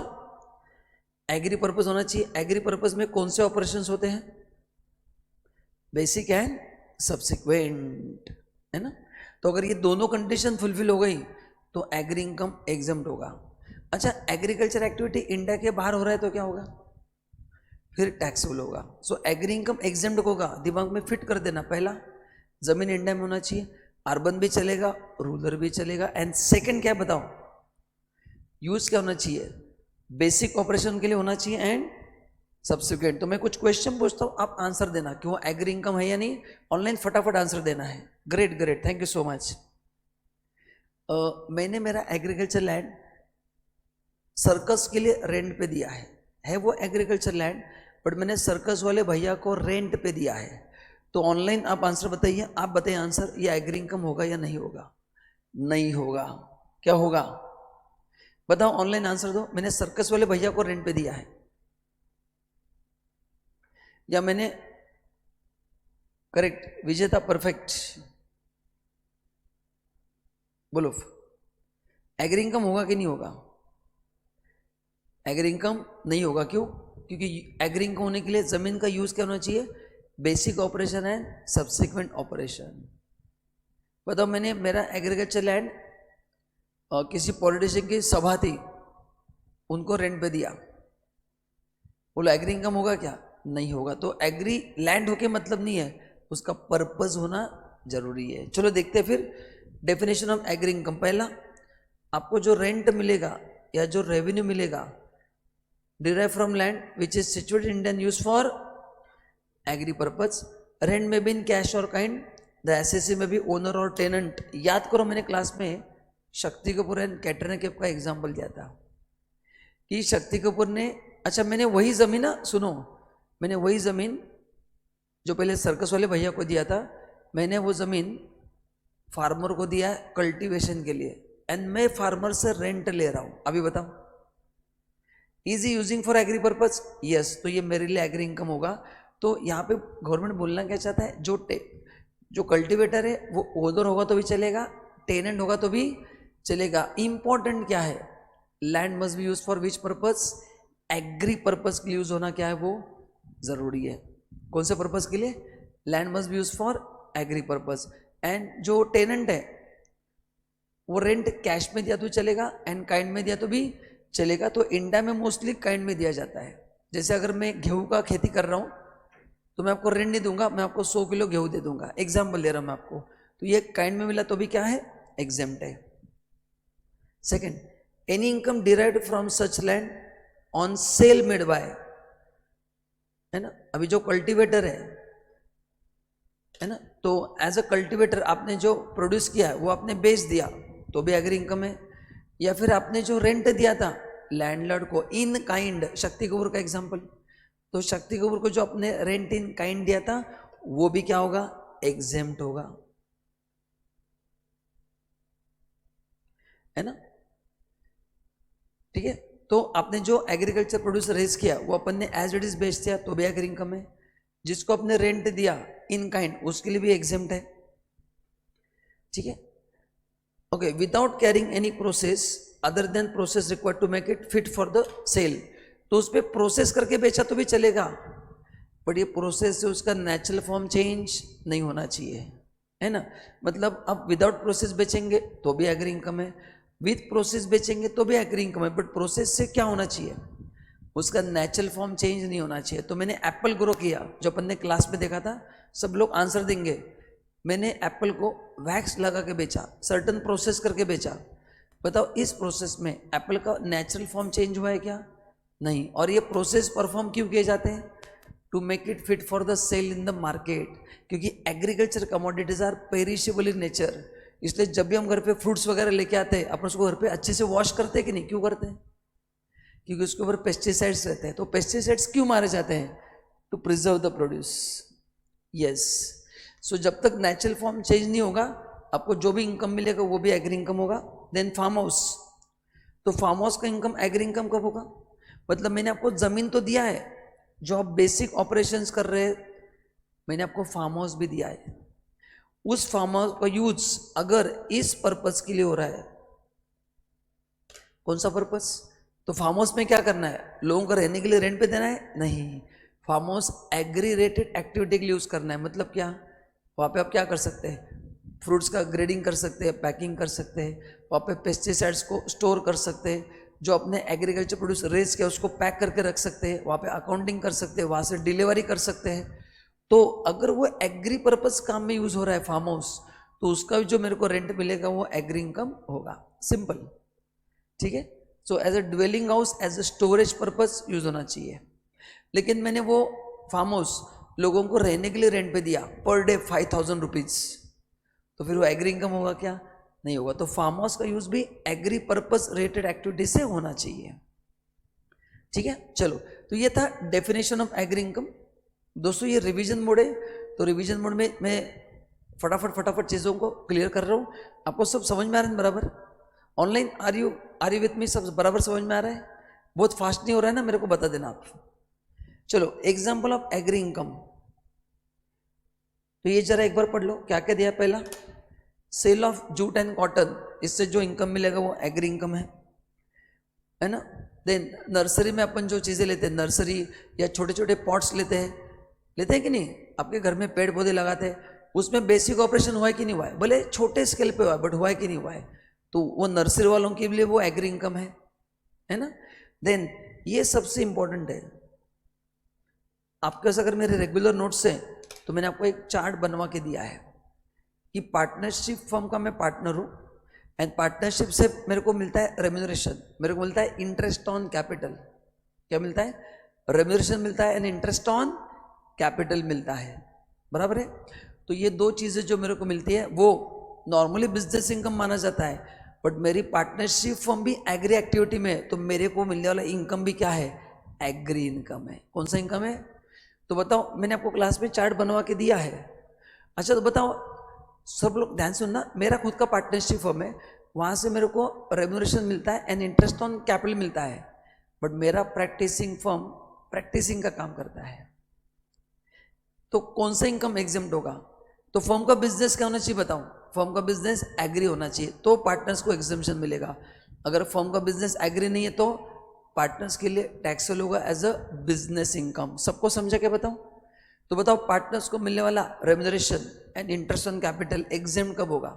agri purpose होना चाहिए। एग्री पर्पज में कौन से ऑपरेशंस होते हैं, बेसिक एंड सब्सिक्वेंट, है ना। तो अगर ये दोनों कंडीशन फुलफिल हो गई तो एग्री इनकम एग्जम्प्ट होगा। अच्छा एग्रीकल्चर एक्टिविटी इंडिया के बाहर हो रहा है तो क्या होगा, फिर टैक्सेबल होगा। सो एग्री इनकम एग्जम्प्ट होगा, दिमाग में फिट कर देना। पहला, जमीन इंडिया में होना चाहिए, अर्बन भी चलेगा रूरल भी चलेगा। एंड सेकंड क्या बताओ, यूज क्या होना चाहिए, बेसिक ऑपरेशन के लिए होना चाहिए एंड सब्सिक्वेंट। तो मैं कुछ क्वेश्चन पूछता हूँ, आप आंसर देना कि वो एग्री इनकम है या नहीं। ऑनलाइन फटाफट आंसर देना है। Great great, thank you so much. मैंने मेरा एग्रीकल्चर लैंड सर्कस के लिए रेंट पे दिया है वो एग्रीकल्चर लैंड, बट मैंने सर्कस वाले भैया को रेंट पे दिया है। तो ऑनलाइन आप आंसर बताइए, आप बताइए आंसर, ये एग्री इनकम होगा या नहीं होगा, नहीं होगा, क्या होगा बताओ, ऑनलाइन आंसर दो। मैंने सर्कस वाले भैया को रेंट पे दिया है या मैंने, करेक्ट विजेता परफेक्ट, बोलो एग्री इनकम होगा कि नहीं होगा, एग्री इनकम नहीं होगा। क्यों, क्योंकि एग्री इनकम होने के लिए जमीन का यूज क्या होना चाहिए, basic operation and subsequent operation. बताओ मैंने मेरा एग्रीकल्चर लैंड किसी पॉलिटिशियन की सभा थी उनको रेंट पे दिया, बोलो एग्री इनकम होगा क्या, नहीं होगा। तो एग्री लैंड होके मतलब नहीं है, उसका पर्पस होना जरूरी है। चलो देखते हैं फिर डेफिनेशन ऑफ एग्री इनकम। पहला, आपको जो रेंट मिलेगा या जो रेवेन्यू मिलेगा derive from land which is situated in and use for agri purpose. Rent में भी इन कैश और काइंड, द एसएससी में भी ओनर और टेनेंट। याद करो मैंने क्लास में शक्ति कपूर एंड कैटरीना कैफ का एग्जाम्पल दिया था। कि शक्ति कपूर ने, अच्छा मैंने वही ज़मीन ना, सुनो, मैंने वही ज़मीन जो पहले सर्कस वाले भैया को दिया था, मैंने वो ज़मीन फार्मर को दिया है कल्टीवेशन के लिए, एंड मैं फार्मर से रेंट ले रहा हूँ। अभी बताओ, is he using for agri purpose? Yes, तो ये मेरे लिए एग्री इनकम होगा। तो यहाँ पे गवर्नमेंट बोलना क्या चाहता है, जो कल्टीवेटर है वो ओनर होगा तो भी चलेगा, टेनेंट होगा तो भी चलेगा। इंपॉर्टेंट क्या है, land must be use for which purpose? Agri purpose के लिए यूज होना क्या है वो जरूरी है। कौन से पर्पज के लिए? Land must be use for agri purpose. And जो टेनेंट है वो रेंट कैश में दिया तो चलेगा, एंड काइंड में दिया तो भी चलेगा। तो इंडिया में मोस्टली काइंड में दिया जाता है। जैसे अगर मैं गेहूं का खेती कर रहा हूं तो मैं आपको रेंट नहीं दूंगा, मैं आपको 100 किलो गेहूं दे दूंगा, एग्जाम्पल दे रहा हूं मैं आपको। तो ये काइंड में मिला तो भी क्या है, एग्जेम्प्ट है। Second, any income derived from such land on sale made by, है ना। अभी जो कल्टीवेटर है ना, तो एज अ कल्टीवेटर आपने जो प्रोड्यूस किया है वो आपने बेच दिया तो भी एग्री इनकम है। या फिर आपने जो रेंट दिया था लैंडलॉर्ड को इन काइंड, शक्ति कपूर का एग्जांपल, तो शक्ति कपूर को जो आपने रेंट इन काइंड दिया था वो भी क्या होगा, एग्जेम्प्ट होगा, है ना। ठीक है, तो आपने जो एग्रीकल्चर प्रोड्यूस रेज किया वो अपन ने एज इट इज बेच दिया तो भी एग्री इनकम है। जिसको आपने रेंट दिया इन काइंड उसके लिए भी एग्जेम्प्ट है। ठीक है, okay, without carrying any process other than process required to make it fit for the sale, तो उस पर प्रोसेस करके बेचा तो भी चलेगा, बट ये प्रोसेस से उसका नेचुरल फॉर्म चेंज नहीं होना चाहिए, है ना। मतलब अब विदाउट प्रोसेस बेचेंगे तो भी एग्री इनकम है, विथ प्रोसेस बेचेंगे तो भी एग्री इनकम है, बट प्रोसेस से क्या होना चाहिए, उसका नेचुरल फॉर्म चेंज नहीं होना चाहिए। तो मैंने एप्पल ग्रो किया, जो अपन ने क्लास में देखा था, सब लोग आंसर देंगे। मैंने एप्पल को वैक्स लगा के बेचा, सर्टन प्रोसेस करके बेचा। बताओ इस प्रोसेस में एप्पल का नेचुरल फॉर्म चेंज हुआ है क्या? नहीं। और ये प्रोसेस परफॉर्म क्यों किए जाते हैं? To make it fit for the sale in the market, क्योंकि agriculture commodities are perishable in nature. इसलिए जब भी हम घर पे फ्रूट्स वगैरह लेके आते हैं अपन उसको घर पे अच्छे से वॉश करते हैं कि नहीं? क्यों करते हैं? क्योंकि उसके ऊपर पेस्टिसाइड्स रहते हैं। तो पेस्टिसाइड्स क्यों मारे जाते हैं? To preserve the produce. Yes, so जब तक नेचुरल फॉर्म चेंज नहीं होगा आपको जो भी इनकम मिलेगा वो भी एग्री इनकम होगा। देन फार्म हाउस, तो फार्म हाउस का इनकम एग्री इनकम कब होगा? मतलब मैंने आपको जमीन तो दिया है, जो आप बेसिक ऑपरेशंस कर रहे हैं, मैंने आपको फार्म हाउस भी दिया है। उस फार्म हाउस का यूज अगर इस पर्पस के लिए हो रहा है, कौन सा पर्पस? तो फार्म हाउस में क्या करना है, लोगों को रहने के लिए रेंट पे देना है? नहीं, farm house agri rated activity के लिए यूज करना है। मतलब क्या, वहाँ पे आप क्या कर सकते हैं, फ्रूट्स का ग्रेडिंग कर सकते हैं, पैकिंग कर सकते हैं, वहाँ पे पेस्टिसाइड्स को स्टोर कर सकते हैं, जो अपने एग्रीकल्चर प्रोड्यूस रेज किया उसको पैक करके रख सकते हैं, वहाँ पे अकाउंटिंग कर सकते हैं, वहाँ से डिलीवरी कर सकते हैं। तो अगर वो एग्री पर्पस काम में यूज हो रहा है फार्म हाउस, तो उसका जो मेरे को रेंट मिलेगा वो एग्री इनकम होगा। सिंपल, ठीक है। So as a dwelling house, as a storage purpose use होना चाहिए। लेकिन मैंने वो फार्म हाउस लोगों को रहने के लिए रेंट पे दिया पर डे 5,000 रुपीज, तो फिर वो एग्री इनकम होगा क्या? नहीं होगा। तो फार्म हाउस का यूज भी एग्री पर्पस रिलेटेड एक्टिविटी से होना चाहिए। ठीक है, चलो, तो ये था डेफिनेशन ऑफ एग्री इनकम। दोस्तों ये रिवीजन मोड है, तो रिवीजन मोड में मैं फटाफट चीज़ों को क्लियर कर रहा हूँ। आपको सब समझ में आ रहा है बराबर? Online are you with me? सब बराबर समझ में आ रहा है? बहुत फास्ट नहीं हो रहा है ना, मेरे को बता देना आप। चलो, एग्जाम्पल ऑफ एग्री इनकम, तो ये जरा एक बार पढ़ लो, क्या क्या दिया। पहला, sale of jute and cotton, इससे जो इनकम मिलेगा वो एग्री इनकम है ना। देन नर्सरी में अपन जो चीज़ें लेते हैं, नर्सरी या छोटे छोटे पॉट्स लेते हैं कि नहीं? आपके घर में पेड़ पौधे लगाते हैं, उसमें बेसिक ऑपरेशन हुआ है कि नहीं हुआ है? भले छोटे स्केल पे हुआ है, बट हुआ है कि नहीं हुआ है? तो वो नर्सरी वालों के लिए वो एग्री इनकम है ना। देन ये सबसे इंपॉर्टेंट है, आपके पास अगर मेरे रेगुलर नोट्स हैं तो मैंने आपको एक चार्ट बनवा के दिया है कि पार्टनरशिप फर्म का मैं पार्टनर हूँ, एंड पार्टनरशिप से मेरे को मिलता है रेम्यूनरेशन, मेरे को मिलता है इंटरेस्ट ऑन कैपिटल। क्या मिलता है? रेम्यूनरेशन मिलता है एंड इंटरेस्ट ऑन कैपिटल मिलता है, बराबर है। तो ये दो चीज़ें जो मेरे को मिलती है वो नॉर्मली बिजनेस इनकम माना जाता है, बट मेरी पार्टनरशिप फर्म भी एग्री एक्टिविटी में है, तो मेरे को मिलने वाला इनकम भी क्या है, एग्री इनकम है। कौन सा इनकम है? तो बताओ, मैंने आपको क्लास में चार्ट बनवा के दिया है। अच्छा तो बताओ, सब लोग ध्यान सुनना, मेरा खुद का पार्टनरशिप फर्म है, वहाँ से मेरे को रेम्यूनरेशन मिलता है एंड इंटरेस्ट ऑन कैपिटल मिलता है, बट मेरा प्रैक्टिसिंग फर्म प्रैक्टिसिंग का काम करता है, तो कौन सा इनकम एग्जेम्प्ट होगा? तो फर्म का बिजनेस क्या होना चाहिए बताओ? फर्म का बिजनेस एग्री होना चाहिए, तो पार्टनर्स को एग्जेम्पशन मिलेगा। अगर फर्म का बिजनेस एग्री नहीं है तो पार्टनर्स के लिए टैक्सेबल होगा एज अ बिजनेस इनकम। सबको समझा क्या बताऊं? तो बताओ, पार्टनर्स को मिलने वाला remuneration and interest on capital exempt कब होगा?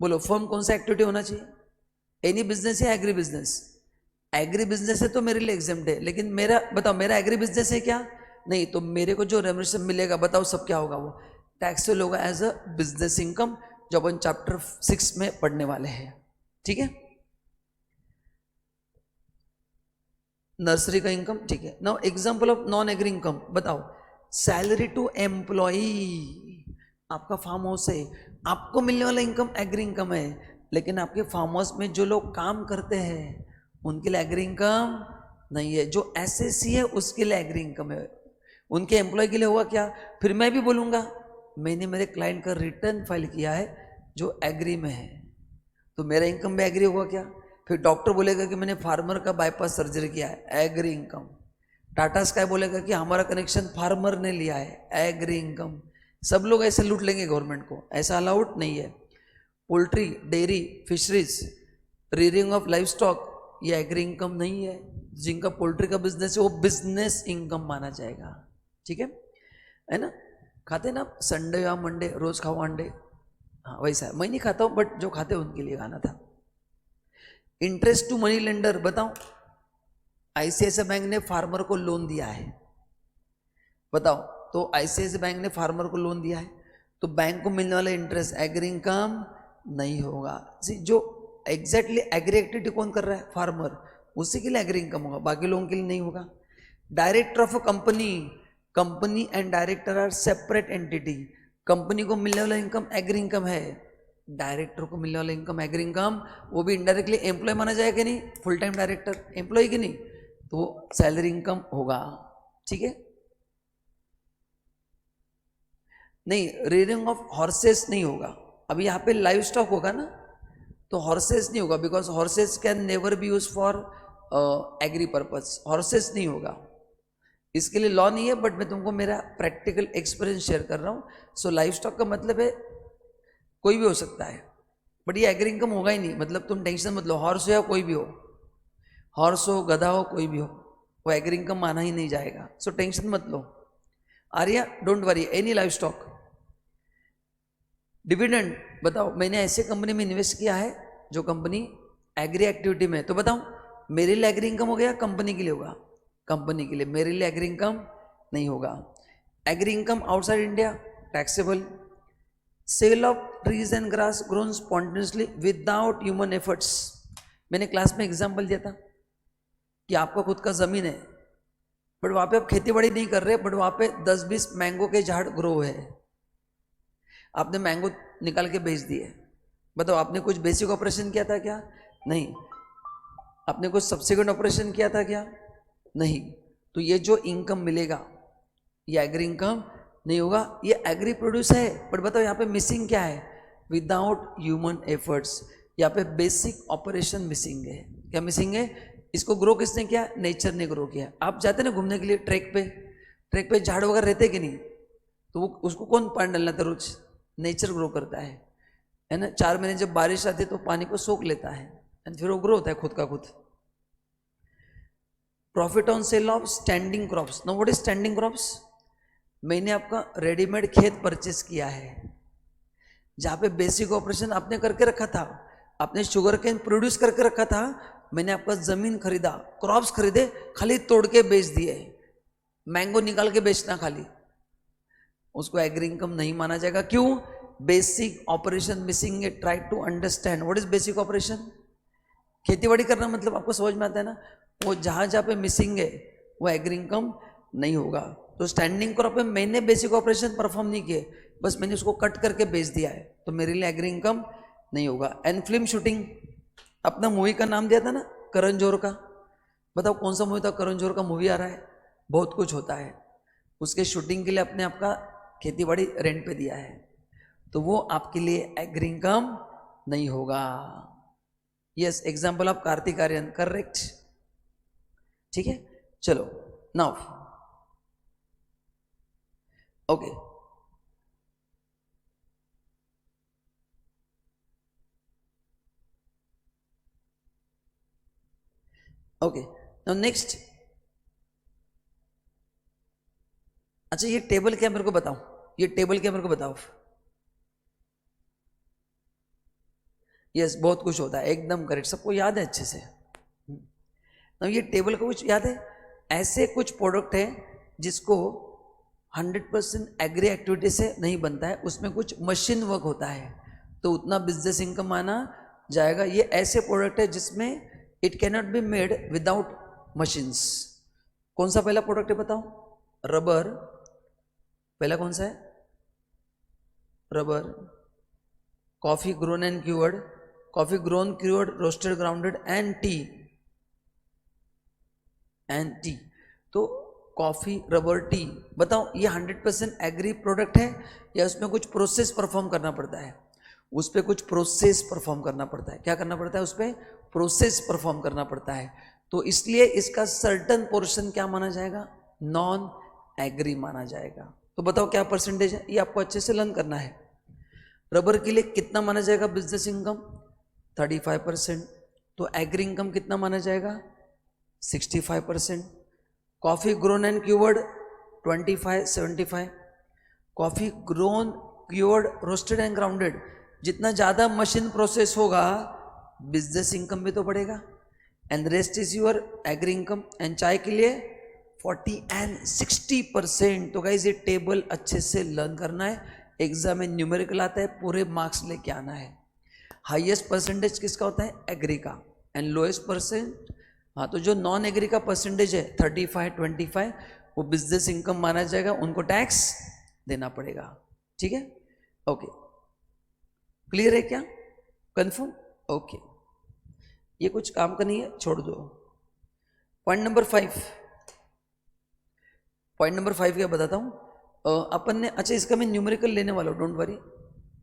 बोलो, फर्म कौन सा एक्टिविटी होना चाहिए? एनी बिजनेस या एग्री बिजनेस? एग्री बिजनेस है तो मेरे लिए एग्जेम्प्ट है, लेकिन मेरा बताओ, मेरा एग्री बिजनेस है क्या? नहीं, तो मेरे को जो रेम्यूनरेशन मिलेगा बताओ सब क्या होगा? वो टैक्सेबल होगा एज अ बिजनेस इनकम, जो अपन चैप्टर 6 में पढ़ने वाले हैं। ठीक है, नर्सरी का इनकम। ठीक है, now example of non agri income बताओ। सैलरी टू एम्प्लॉई, आपका फार्म हाउस है, आपको मिलने वाला इनकम एग्री इनकम है, लेकिन आपके फार्म हाउस में जो लोग काम करते हैं उनके लिए एग्री इनकम नहीं है। जो एसएससी है उसके लिए एग्री इनकम है, उनके एम्प्लॉय के लिए होगा क्या? फिर मैं भी बोलूँगा मैंने मेरे क्लाइंट का रिटर्न फाइल किया है जो एग्री में है, तो मेरा इनकम भी एग्री होगा क्या? फिर डॉक्टर बोलेगा कि मैंने फार्मर का बाईपास सर्जरी किया है, एग्री इनकम। टाटा स्काई बोलेगा कि हमारा कनेक्शन फार्मर ने लिया है, एग्री इनकम। सब लोग ऐसे लूट लेंगे गवर्नमेंट को, ऐसा अलाउड नहीं है। Poultry, dairy, fisheries, rearing of live stock, ये एग्री इनकम नहीं है। जिनका पोल्ट्री का बिजनेस है वो बिजनेस इनकम माना जाएगा। ठीक है ना? खाते ना संडे या मंडे रोज खाओ अंडे, हाँ वैसा है। मैं नहीं खाता हूँ, बट जो खाते उनके लिए खाना था। इंटरेस्ट टू मनी लेंडर बताओ, आईसीआईसीआई बैंक ने फार्मर को लोन दिया है, बताओ, तो आईसीआईसीआई बैंक ने फार्मर को लोन दिया है, तो बैंक को मिलने वाला इंटरेस्ट एग्री इनकम नहीं होगा। जो एग्जैक्टली एग्री एक्टिविटी कौन कर रहा है? फार्मर, उसी के लिए एग्री इनकम होगा, बाकी लोगों के लिए नहीं होगा। Director of a company, company and director are separate entity, company को मिलने वाला इनकम एग्री इनकम है, डायरेक्टर को मिलने वाला इनकम एग्री इनकम, वो भी इनडायरेक्टली एम्प्लॉय माना जाएगा नहीं? फुल टाइम डायरेक्टर एम्प्लॉय की नहीं, तो सैलरी इनकम होगा। ठीक है, नहीं, रेयरिंग ऑफ हॉर्सेस नहीं होगा। अब यहाँ पे लाइव स्टॉक होगा ना, तो हॉर्सेस नहीं होगा, because horses can never be use for agri purpose, horses नहीं होगा, इसके लिए लॉ नहीं है, बट मैं तुमको मेरा प्रैक्टिकल एक्सपीरियंस शेयर कर रहा हूँ। सो लाइव स्टॉक का मतलब है कोई भी हो सकता है, बट ये एग्री इनकम होगा ही नहीं। मतलब तुम टेंशन मत लो, हॉर्स हो या कोई भी हो, हॉर्स हो, गधा हो, कोई भी हो, वो एग्री इनकम माना ही नहीं जाएगा। सो टेंशन मत लो। Arya, don't worry, any livestock. Dividend बताओ, मैंने ऐसे कंपनी में इन्वेस्ट किया है जो कंपनी एग्री एक्टिविटी में, तो बताओ मेरे लिए एग्री इनकम हो गया, कंपनी के लिए होगा? कंपनी के लिए, मेरे लिए एग्री इनकम नहीं होगा। Agri income outside India taxable. Sale of trees and grass grown spontaneously without human efforts, मैंने क्लास में एग्जांपल दिया था कि आपका खुद का जमीन है, बट वहां पे आप खेती बाड़ी नहीं कर रहे, बट वहां पे 10-20 मैंगो के झाड़ ग्रो है, आपने मैंगो निकाल के बेच दिए, बताओ आपने कुछ बेसिक ऑपरेशन किया था क्या? नहीं। आपने कुछ सब्सिक्वेंट ऑपरेशन किया था क्या? नहीं। तो ये जो इनकम मिलेगा ये एग्री इनकम नहीं होगा, ये एग्री प्रोड्यूस है, बट बताओ यहाँ पे मिसिंग क्या है? विदाउट ह्यूमन एफर्ट्स, यहाँ पे बेसिक ऑपरेशन मिसिंग है। क्या मिसिंग है? इसको ग्रो किसने किया? नेचर ने ग्रो किया। आप जाते ना घूमने के लिए ट्रैक पे झाड़ वगैरह रहते कि नहीं, तो वो उसको कौन पानी डालना था रोज? नेचर ग्रो करता है ना। 4 महीने जब बारिश आती है तो पानी को सोख लेता है एंड फिर वो ग्रो होता है खुद का खुद। Profit on sale of standing crops. No, what is standing crops? मैंने आपका रेडीमेड खेत परचेस किया है, जहाँ पे बेसिक ऑपरेशन आपने करके रखा था, आपने शुगर केन प्रोड्यूस करके रखा था, मैंने आपका जमीन खरीदा, क्रॉप्स खरीदे, खाली तोड़ के बेच दिए, मैंगो निकाल के बेचना खाली, उसको एग्री इनकम नहीं माना जाएगा। क्यों? बेसिक ऑपरेशन मिसिंग है। Try to understand what is basic operation. खेतीबाड़ी करना मतलब आपको समझ में आता है ना, वो जहाँ जहाँ पे मिसिंग है वो एग्री इनकम नहीं होगा। तो स्टैंडिंग क्रॉप में मैंने बेसिक ऑपरेशन परफॉर्म नहीं किए, बस मैंने उसको कट करके बेच दिया है, तो मेरे लिए एग्री इनकम नहीं होगा। एंड फिल्म शूटिंग, अपना मूवी का नाम दिया था ना करण जौहर का, बताओ कौन सा मूवी था करण जौहर का मूवी आ रहा है, बहुत कुछ होता है, उसके शूटिंग के लिए अपने आपका खेती बाड़ी रेंट पे दिया है, तो वो आपके लिए एग्री इनकम नहीं होगा। Yes, example of Kartik Aaryan, correct. ठीक है, चलो now okay. Okay, now next, अच्छा ये टेबल क्या मेरे को बताओ, ये टेबल क्या मेरे को बताओ। यस, बहुत कुछ होता है, एकदम करेक्ट, सबको याद है अच्छे से। ना ये टेबल का कुछ याद है, ऐसे कुछ प्रोडक्ट है जिसको 100% एग्री एक्टिविटी से नहीं बनता है, उसमें कुछ मशीन वर्क होता है, तो उतना बिजनेस इनकम आना जाएगा। ये ऐसे प्रोडक्ट है जिसमें it cannot be made without machines. कौन सा पहला प्रोडक्ट है बताओ, रबर, पहला कौन सा है, rubber, coffee grown and cured, coffee grown cured roasted grounded and tea, and tea, तो कॉफी रबर टी, बताओ ये 100% एग्री प्रोडक्ट है या उसमें कुछ प्रोसेस परफॉर्म करना पड़ता है, उस पर कुछ प्रोसेस परफॉर्म करना पड़ता है, क्या करना पड़ता है, उस पर प्रोसेस परफॉर्म करना पड़ता है, तो इसलिए इसका सर्टन पोर्शन क्या माना जाएगा, नॉन एग्री माना जाएगा। तो बताओ क्या परसेंटेज है, ये आपको अच्छे से लर्न करना है। रबर के लिए कितना माना जाएगा बिजनेस इनकम, 35%, तो एग्री इनकम कितना माना जाएगा, 65%, coffee grown and cured 25-75, coffee grown cured roasted and grounded, जितना ज़्यादा मशीन प्रोसेस होगा बिजनेस इनकम भी तो बढ़ेगा, and rest is your agri income. And चाय के लिए 40 एंड 60%। तो गाइस ये टेबल अच्छे से लर्न करना है, एग्जाम में न्यूमेरिकल आता है, पूरे मार्क्स लेके आना है। हाईएस्ट परसेंटेज किसका होता है, एग्री का, एंड लोएस्ट परसेंट, हाँ तो जो नॉन एग्री का परसेंटेज है 35-25, वो बिजनेस इनकम माना जाएगा, उनको टैक्स देना पड़ेगा। ठीक है, ओके, क्लियर है क्या, कंफर्म, ओके। ये कुछ काम का नहीं है, छोड़ दो। पॉइंट नंबर 5, पॉइंट नंबर 5 क्या बताता हूँ अपन ने, अच्छा इसका मैं न्यूमेरिकल लेने वाला हूँ, डोंट वरी,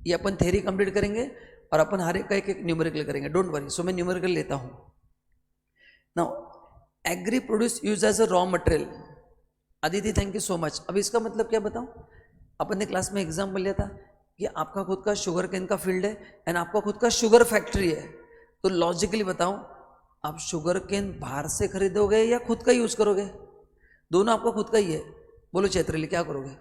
ये अपन थ्योरी कंप्लीट करेंगे और अपन हर एक का एक न्यूमेरिकल करेंगे, डोंट वरी। सो मैं न्यूमेरिकल लेता हूँ। Now agri produce use as a raw material, Aditi thank you so much. अब इसका मतलब क्या बताऊं, अपन ने क्लास में एग्जाम्पल लिया था कि आपका खुद का शुगर केन का फील्ड है एंड आपका खुद का शुगर फैक्ट्री है, तो लॉजिकली बताऊं आप शुगर केन बाहर से खरीदोगे या खुद का यूज करोगे, दोनों आपका खुद का ही है, बोलो चैत्रेली क्या करोगे,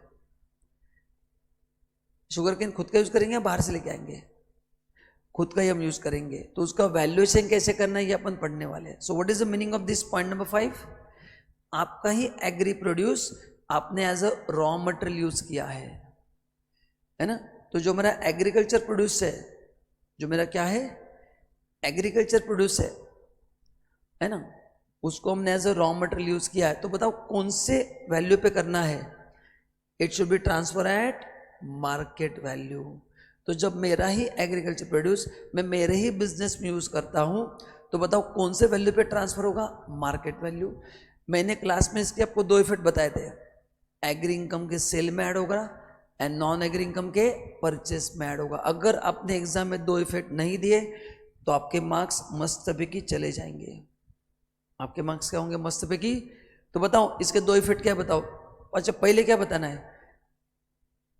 शुगर केन खुद का यूज करेंगे या बाहर से लेके आएंगे, खुद का ही हम यूज करेंगे, तो उसका वैल्यूएशन कैसे करना है ये अपन पढ़ने वाले हैं। So what is the meaning of this point number 5, आपका ही एग्री प्रोड्यूस आपने as a raw material use किया है ना, तो जो मेरा एग्रीकल्चर प्रोड्यूस है, जो मेरा क्या है एग्रीकल्चर प्रोड्यूस है ना, उसको हमने as a raw material use किया है, तो बताओ कौन से वैल्यू पे करना है, it should be transfer eight market value. तो जब मेरा ही एग्रीकल्चर प्रोड्यूस मैं मेरे ही बिजनेस में यूज करता हूं, तो बताओ कौन से वैल्यू पे ट्रांसफर होगा, मार्केट वैल्यू। मैंने क्लास में इसके आपको 2 इफेक्ट बताए थे, एग्री इनकम के सेल में ऐड होगा एंड नॉन एग्री इनकम के परचेस में ऐड होगा। अगर आपने एग्जाम में 2 इफेक्ट नहीं दिए तो आपके मार्क्स मस्तपैकी चले जाएंगे, आपके मार्क्स क्या होंगे, मस्तपैकी। तो बताओ इसके 2 इफेक्ट क्या बताओ, अच्छा पहले क्या बताना है,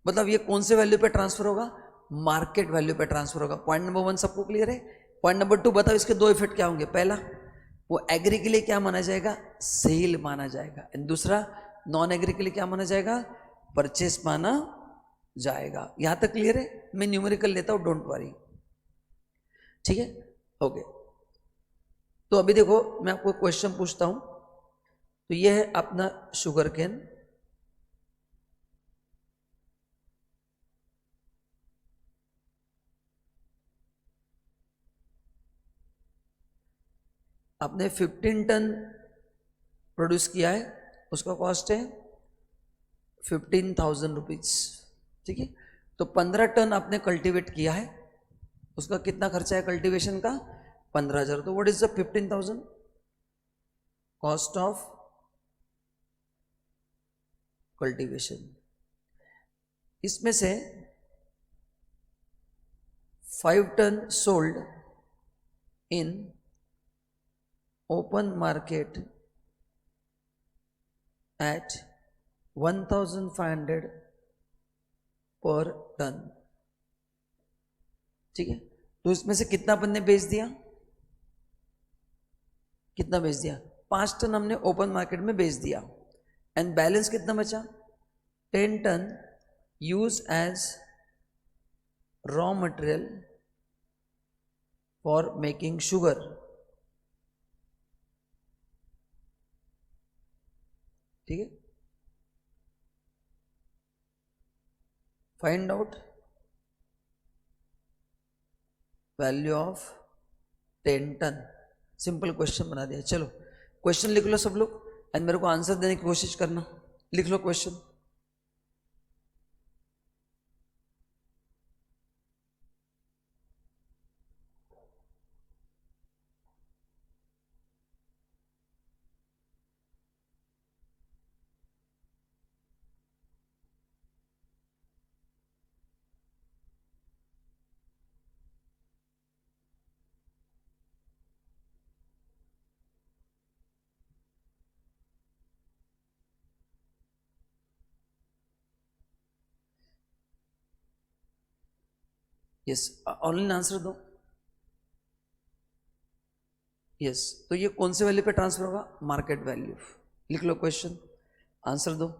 मतलब ये कौन से वैल्यू पे ट्रांसफर होगा, मार्केट वैल्यू पे ट्रांसफर होगा। पॉइंट नंबर 1 सबको क्लियर है। पॉइंट नंबर 2 बताओ इसके 2 इफेक्ट क्या होंगे, पहला वो एग्री के लिए क्या माना जाएगा, सेल माना जाएगा, एंड दूसरा नॉन एग्री के लिए क्या माना जाएगा, परचेस माना जाएगा। यहां तक क्लियर है, मैं न्यूमेरिकल लेता हूं, डोंट वरी, ठीक है, ओके। तो अभी देखो मैं आपको क्वेश्चन पूछता हूं, तो ये है अपना शुगर केन, आपने 15 टन प्रोड्यूस किया है, उसका कॉस्ट है 15,000 रुपीज, ठीक है। तो 15 टन आपने कल्टीवेट किया है, उसका कितना खर्चा है कल्टीवेशन का? 15,000। तो what is the 15,000 cost of cultivation? इसमें से 5 ton sold in open market at 1,500 per ton, ठीक है। तो इसमें से कितना अपन ने बेच दिया? कितना बेच दिया? 5 टन हमने ओपन मार्केट में बेच दिया, एंड बैलेंस कितना बचा? 10 ton use as raw material for making sugar, ठीक है। Find out value of 10 ton. Simple question बना दिया। चलो क्वेश्चन लिख लो सब लोग, एंड मेरे को आंसर देने की कोशिश करना। लिख लो क्वेश्चन। यस, ऑनलाइन आंसर दो। यस, तो ये कौन से वैल्यू पे ट्रांसफर होगा? Market value. लिख लो क्वेश्चन, आंसर दो।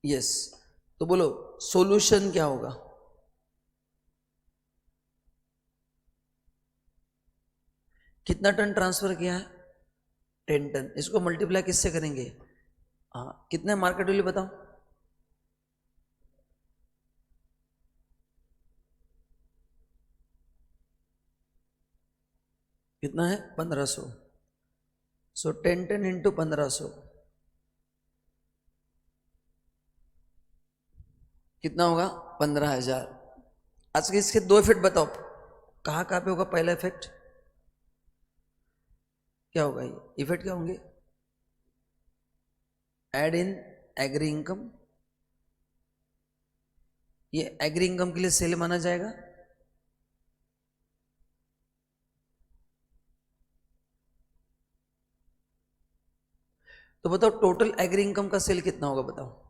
यस, तो बोलो सॉल्यूशन क्या होगा? कितना टन ट्रांसफर किया है? 10 टन। इसको मल्टीप्लाई किससे करेंगे? हाँ, कितना मार्केट वैल्यू बताओ? कितना है? 1500। सो 10 टन इंटू 1500 कितना होगा? 15,000। आज के इसके 2 इफेक्ट बताओ, कहाँ कहाँ पे होगा पहला इफेक्ट? क्या होगा ये इफेक्ट? क्या होंगे? Add in agri income. ये एग्री इनकम के लिए सेल माना जाएगा। तो बताओ टोटल एग्री इनकम का सेल कितना होगा? बताओ।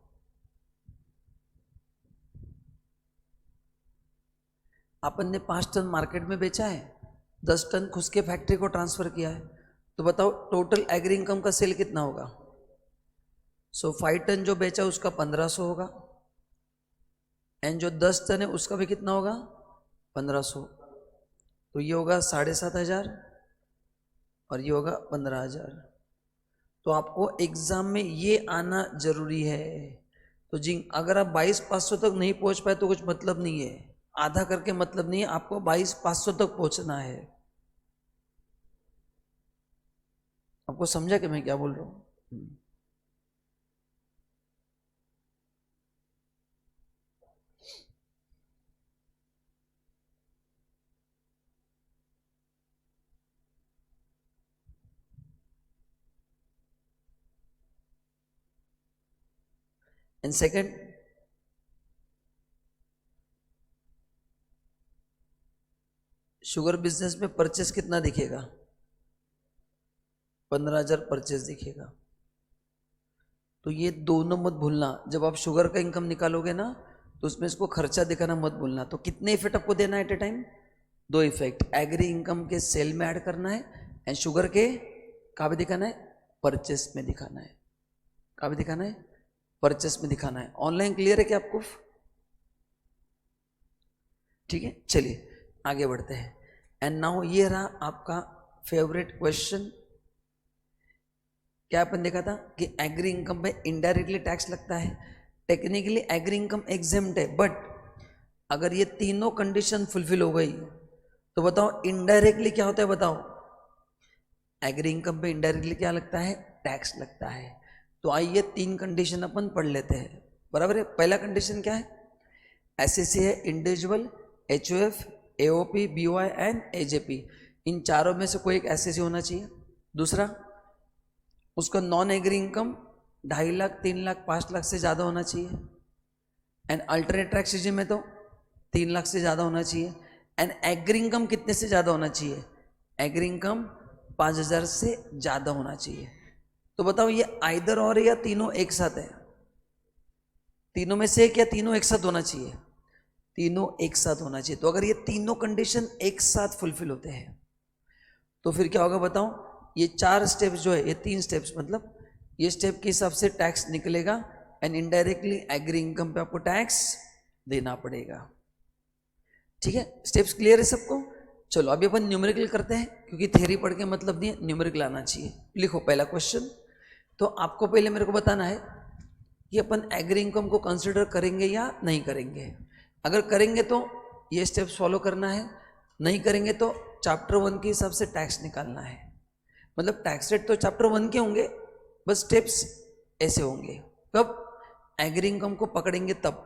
अपन ने 5 टन मार्केट में बेचा है, 10 टन खुद के फैक्ट्री को ट्रांसफर किया है, तो बताओ टोटल एग्री इनकम का सेल कितना होगा? सो 5 टन जो बेचा उसका 1500 होगा, एंड जो 10 टन है उसका भी कितना होगा? 1500। तो ये होगा 7,500 और ये होगा 15,000। तो आपको एग्जाम में ये आना जरूरी है। तो जी अगर आप 22,500 तक नहीं पहुंच पाए तो कुछ मतलब नहीं है, आधा करके मतलब नहीं है, आपको 22,500 तक पहुंचना है। आपको समझा कि मैं क्या बोल रहा हूं? एंड सेकंड, शुगर बिजनेस में परचेस कितना दिखेगा? 15,000 परचेस दिखेगा। तो ये दोनों मत भूलना, जब आप शुगर का इनकम निकालोगे ना तो उसमें इसको खर्चा दिखाना मत भूलना। तो कितने इफेक्ट आपको देना है at a time? 2 effect, agri income के सेल में ऐड करना है, एंड शुगर के कहाँ पे दिखाना है? परचेस में दिखाना है। कहाँ पे दिखाना है? परचेस में दिखाना है। ऑनलाइन क्लियर है क्या आपको? ठीक है, चलिए आगे बढ़ते हैं। एंड नाउ ये रहा आपका फेवरेट क्वेश्चन। क्या अपन देखा था कि एग्री इनकम पे इनडायरेक्टली टैक्स लगता है। टेक्निकली एग्री इनकम एग्जेम्प्ट है, बट अगर ये तीनों कंडीशन फुलफिल हो गई तो बताओ इनडायरेक्टली क्या होता है, बताओ। एग्री इनकम पे इनडायरेक्टली क्या लगता है, टैक्स लगता है। तो आइए तीन कंडीशन अपन पढ़ लेते हैं, बराबर है। पहला कंडीशन क्या है, एसएससी है individual, HUF, AOP, BOI and AJP, इन चारों में से कोई एक एसएससी होना चाहिए। दूसरा, उसका non agri income 2.5 lakh, 3 lakh, 5 lakh से ज़्यादा होना चाहिए। एंड अल्टरनेट टैक्स रेजिम में तो 3 लाख से ज़्यादा होना चाहिए। एंड एग्री इनकम कितने से ज़्यादा होना चाहिए, एग्री इनकम 5,000 से ज़्यादा होना चाहिए। तो बताओ ये आइदर और या तीनों एक साथ है, तीनों में से क्या तीनों एक साथ होना चाहिए, तीनों एक साथ होना चाहिए। तो अगर ये तीनों कंडीशन एक साथ फुलफिल होते हैं तो फिर क्या होगा बताओ। ये 4 स्टेप्स जो है, ये 3 स्टेप्स मतलब ये स्टेप के हिसाब से टैक्स निकलेगा एंड इनडायरेक्टली एग्री इनकम पे आपको टैक्स देना पड़ेगा। ठीक है, स्टेप्स क्लियर है सबको। चलो अभी अपन न्यूमेरिकल करते हैं, क्योंकि थ्योरी पढ़ के मतलब नहीं है, न्यूमेरिकल आना चाहिए। लिखो पहला क्वेश्चन। तो आपको पहले मेरे को बताना है कि अपन एग्री इनकम को कंसिडर करेंगे या नहीं करेंगे। अगर करेंगे तो ये स्टेप्स फॉलो करना है, नहीं करेंगे तो चैप्टर 1 के हिसाब से टैक्स निकालना है। मतलब टैक्स रेट तो चैप्टर 1 के होंगे, बस स्टेप्स ऐसे होंगे। कब एग्री इनकम को पकड़ेंगे तब।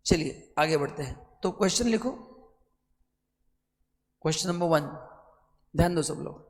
चलिए आगे बढ़ते हैं। तो क्वेश्चन लिखो, क्वेश्चन नंबर 1, ध्यान दो सब लोग।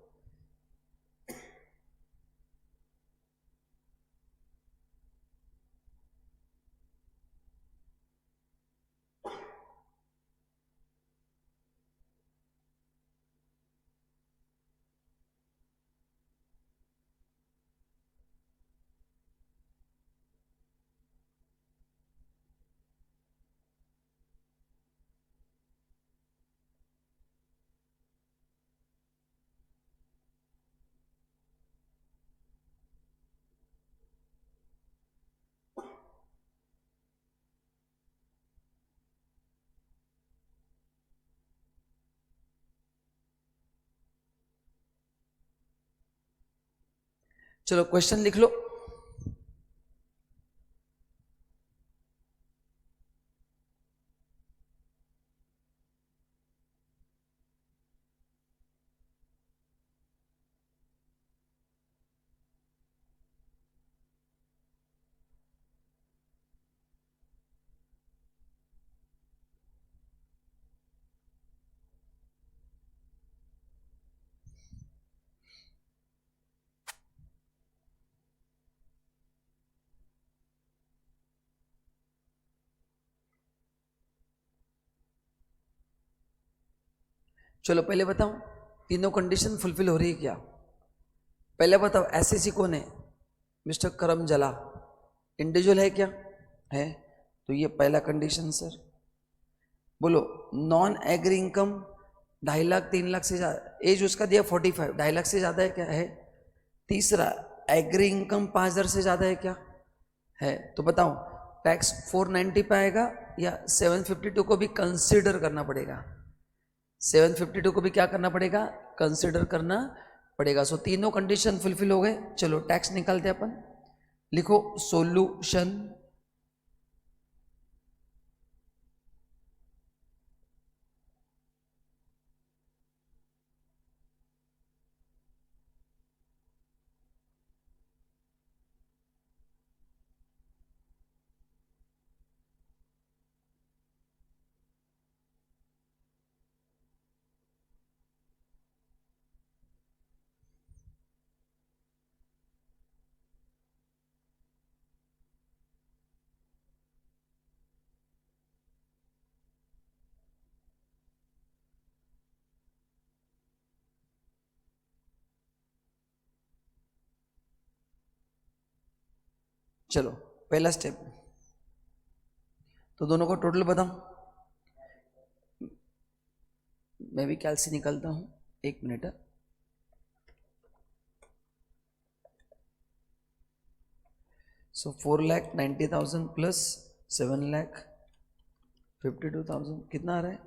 चलो क्वेश्चन लिख लो। चलो पहले बताओ तीनों कंडीशन फुलफिल हो रही है क्या। पहले बताओ एसएससी कौन है, मिस्टर करम जला, इंडिविजुअल है क्या, है। तो ये पहला कंडीशन सर। बोलो non agri income 2.5 lakh, 3 lakh से ज्यादा, एज उसका दिया 45, 2.5 लाख से ज्यादा है क्या, है। तीसरा, एग्री इनकम 5,000 से ज्यादा है क्या, है। तो बताओ टैक्स 490 पे आएगा या 752 को भी कंसिडर करना पड़ेगा, 752 को भी क्या करना पड़ेगा, कंसिडर करना पड़ेगा। सो तीनों कंडीशन फुलफिल हो गए। चलो टैक्स निकालते हैं अपन। लिखो सोल्यूशन। चलो पहला स्टेप, तो दोनों को टोटल बताओ। मैं भी कैल से निकालता हूं, 1 मिनट। सो 4,90,000 प्लस 7,52,000 कितना आ रहा है?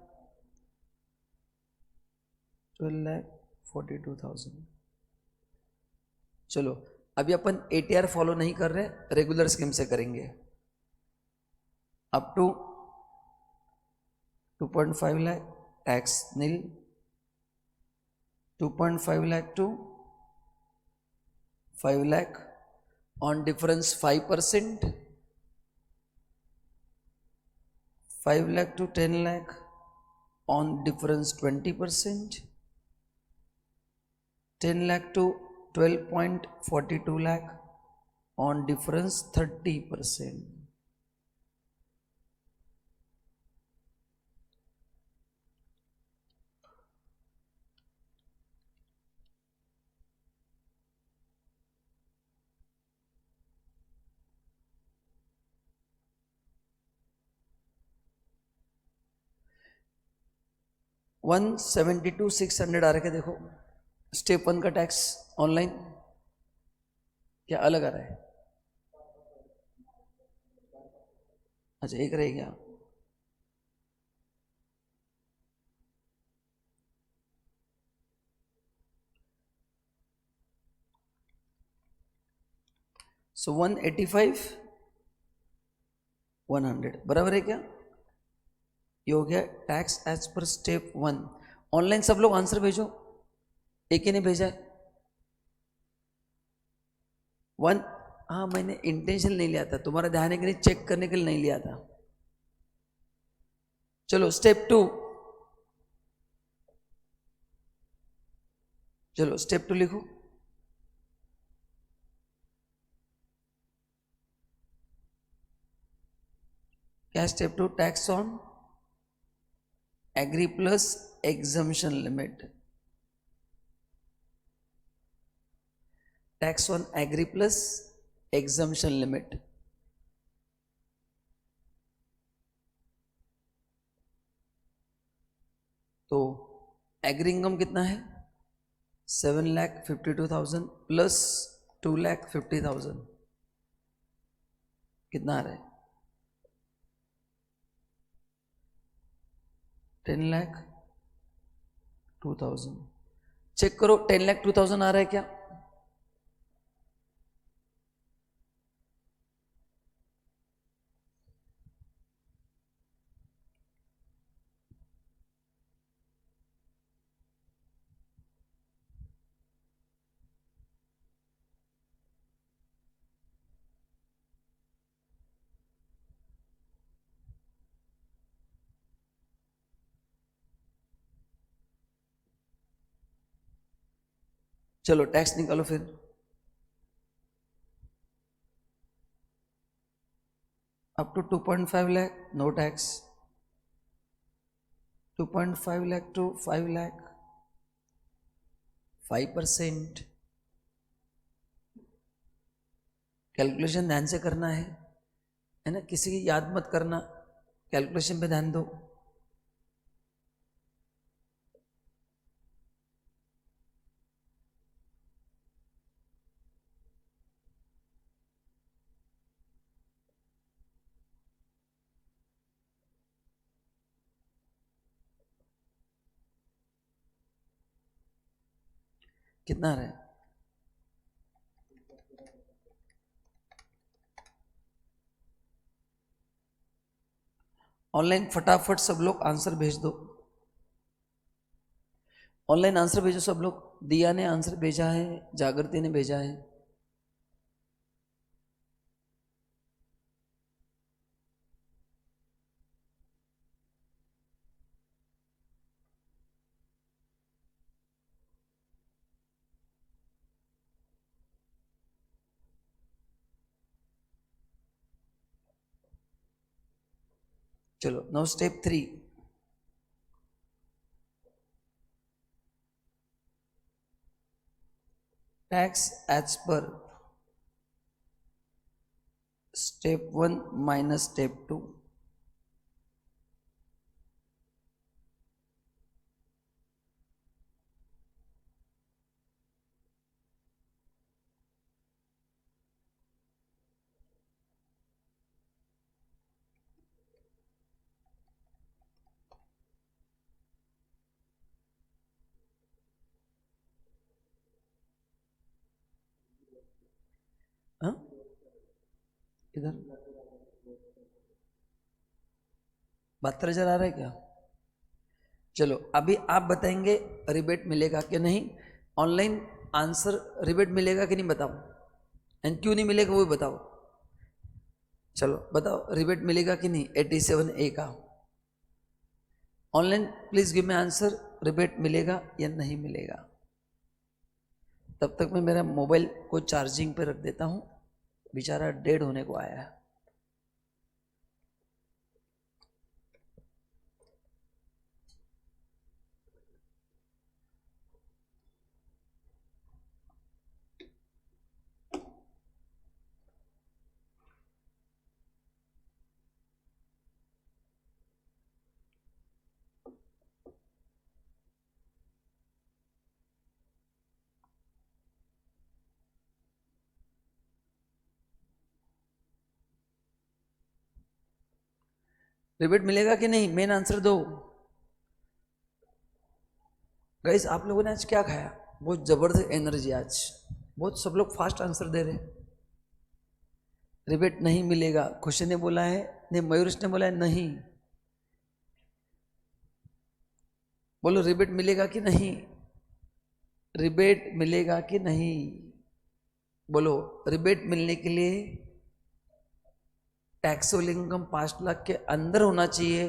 12,42,000। चलो अभी अपन ATR फॉलो नहीं कर रहे, रेगुलर स्कीम से करेंगे। Up to 2.5 lakh tax nil, 2.5 lakh to 5 lakh on difference 5%, 5 lakh to 10 lakh on difference 20%, 10 lakh to 12.42 lakh on difference 30%. One 72,600 आ रखे देखो, स्टेप 1 का टैक्स ऑनलाइन क्या अलग आ रहा है? अच्छा एक रह गया। सो 185 100 बराबर है क्या? ये हो गया tax as per step 1। Online सब लोग आंसर भेजो, एक ही ने भेजा है 1। हाँ मैंने इंटेंशन नहीं लिया था, तुम्हारा ध्यान है कि नहीं चेक करने के लिए नहीं लिया था। चलो स्टेप 2, चलो स्टेप 2 लिखो। क्या step 2? Tax on agri plus exemption limit, tax on agri plus exemption limit. तो एग्री इनकम कितना है? 7,52,000 प्लस 2,50,000 कितना आ रहा है? 10,02,000। चेक करो 10,02,000 आ रहा है क्या? चलो टैक्स निकालो फिर। Up to 2.5 lakh no tax, 2.5 lakh to 5 lakh 5%। Calculation ध्यान से करना है ना, किसी की याद मत करना, कैलकुलेशन पे ध्यान दो। कितना आ रहा है? ऑनलाइन फटाफट सब लोग आंसर भेज दो, ऑनलाइन आंसर भेजो सब लोग। दिया ने आंसर भेजा है, जागृति ने भेजा है। चलो now step 3, tax as per step 1 minus step 2। हाँ इधर 72,000 आ रहा है क्या? चलो अभी आप बताएंगे रिबेट मिलेगा कि नहीं, ऑनलाइन आंसर रिबेट मिलेगा कि नहीं बताओ, एंड क्यों नहीं मिलेगा वो भी बताओ। चलो बताओ रिबेट मिलेगा कि नहीं 87A का, online please give me answer, rebate मिलेगा या नहीं मिलेगा। तब तक मैं मेरा मोबाइल को चार्जिंग पे रख देता हूँ, बेचारा डेड होने को आया है। रिबेट मिलेगा कि नहीं, मेन आंसर दो गाइस। आप लोगों ने आज क्या खाया? बहुत जबरदस्त एनर्जी आज, बहुत सब लोग फास्ट आंसर दे रहे। रिबेट नहीं मिलेगा, खुशी ने बोला है, नहीं मयूरेश ने बोला है नहीं। बोलो रिबेट मिलेगा कि नहीं, रिबेट मिलेगा कि नहीं? बोलो रिबेट मिलने के लिए टैक्सेबल इनकम 5 लाख के अंदर होना चाहिए,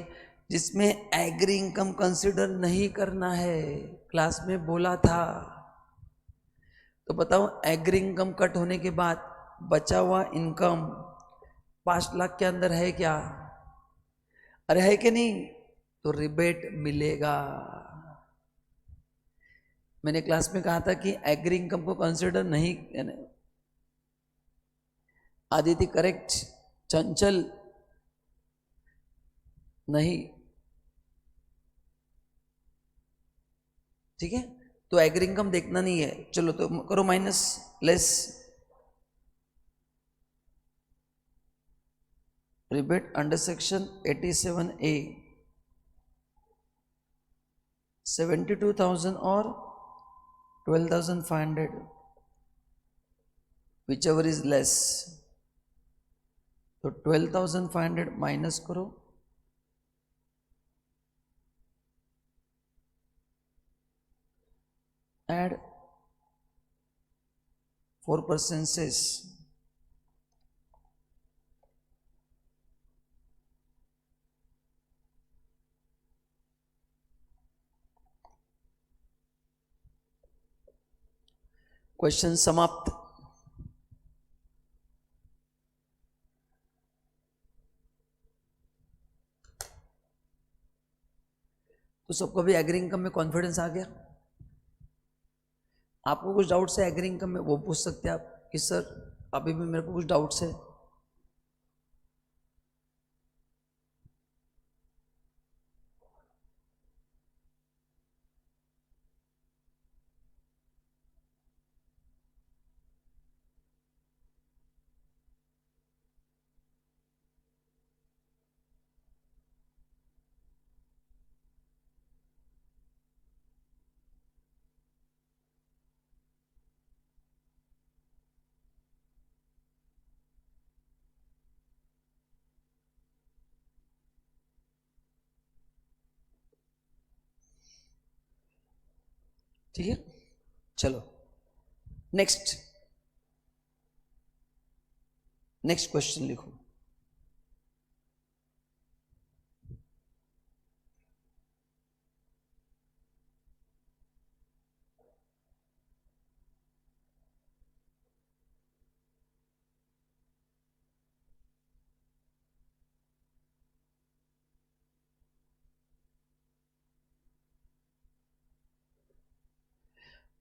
जिसमें एग्री इनकम कंसिडर नहीं करना है, क्लास में बोला था। तो बताओ एग्री इनकम कट होने के बाद बचा हुआ इनकम 5 लाख के अंदर है क्या? अरे है कि नहीं? तो रिबेट मिलेगा। मैंने क्लास में कहा था कि एग्री इनकम को कंसिडर नहीं, आदित्य करेक्ट, चंचल नहीं, ठीक है। तो एग्री इनकम देखना नहीं है, चलो तो करो minus less. Rebate under section 87A 72,000 और 12,500, विच एवर इज लेस। तो 12,500 माइनस करो, एड 4% सेस, क्वेश्चन समाप्त। तो सबको भी एग्री इनकम में कॉन्फिडेंस आ गया? आपको कुछ डाउट्स है एग्री इनकम में, वो पूछ सकते हैं आप कि सर अभी भी मेरे को कुछ डाउट्स है। ठीक है, चलो नेक्स्ट, नेक्स्ट क्वेश्चन लिखो।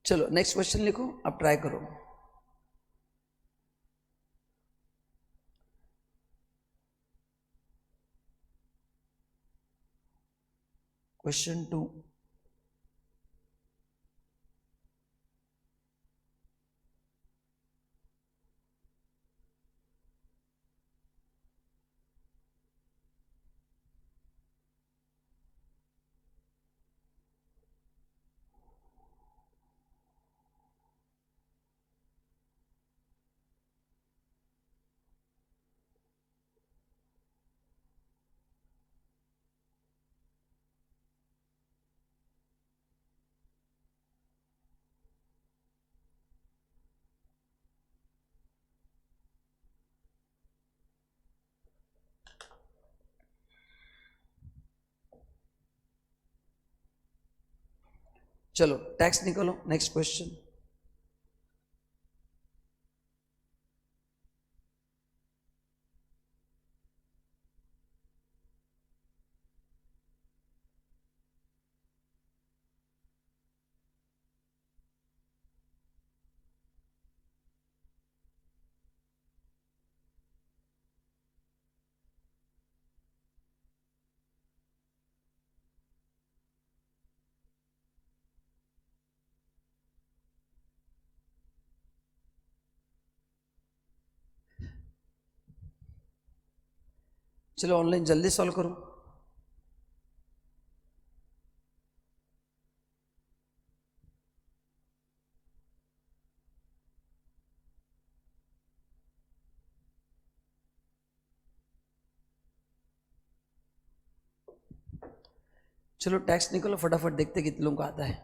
चलो नेक्स्ट क्वेश्चन लिखो, अब ट्राई करो। क्वेश्चन 2, चलो टैक्स निकालो, नेक्स्ट क्वेश्चन। चलो ऑनलाइन जल्दी सॉल्व करो। चलो टैक्स निकालो फटाफट, देखते कितने लोगों का आता है।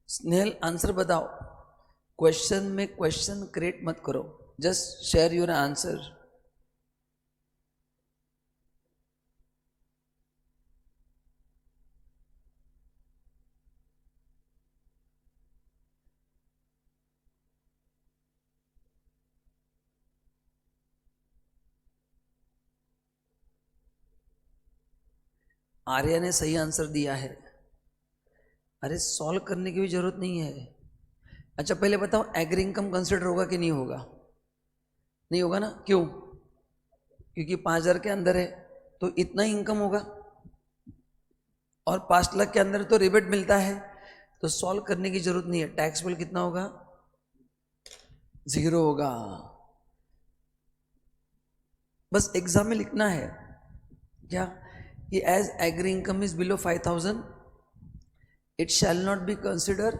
स्नेहल आंसर बताओ। क्वेश्चन में क्वेश्चन क्रिएट मत करो, just share your answer. Arya ने सही आंसर दिया है। अरे सॉल्व करने की भी जरूरत नहीं है। अच्छा पहले बताओ, एग्री इनकम कंसिडर होगा कि नहीं होगा? नहीं होगा ना, क्यों? क्योंकि 5,000 के अंदर है तो इतना ही इनकम होगा, और 5 लाख के अंदर तो रिबेट मिलता है, तो सॉल्व करने की जरूरत नहीं है। टैक्स बिल कितना होगा? 0 होगा। बस एग्जाम में लिखना है क्या कि as agri income is below 5,000 it shall not be consider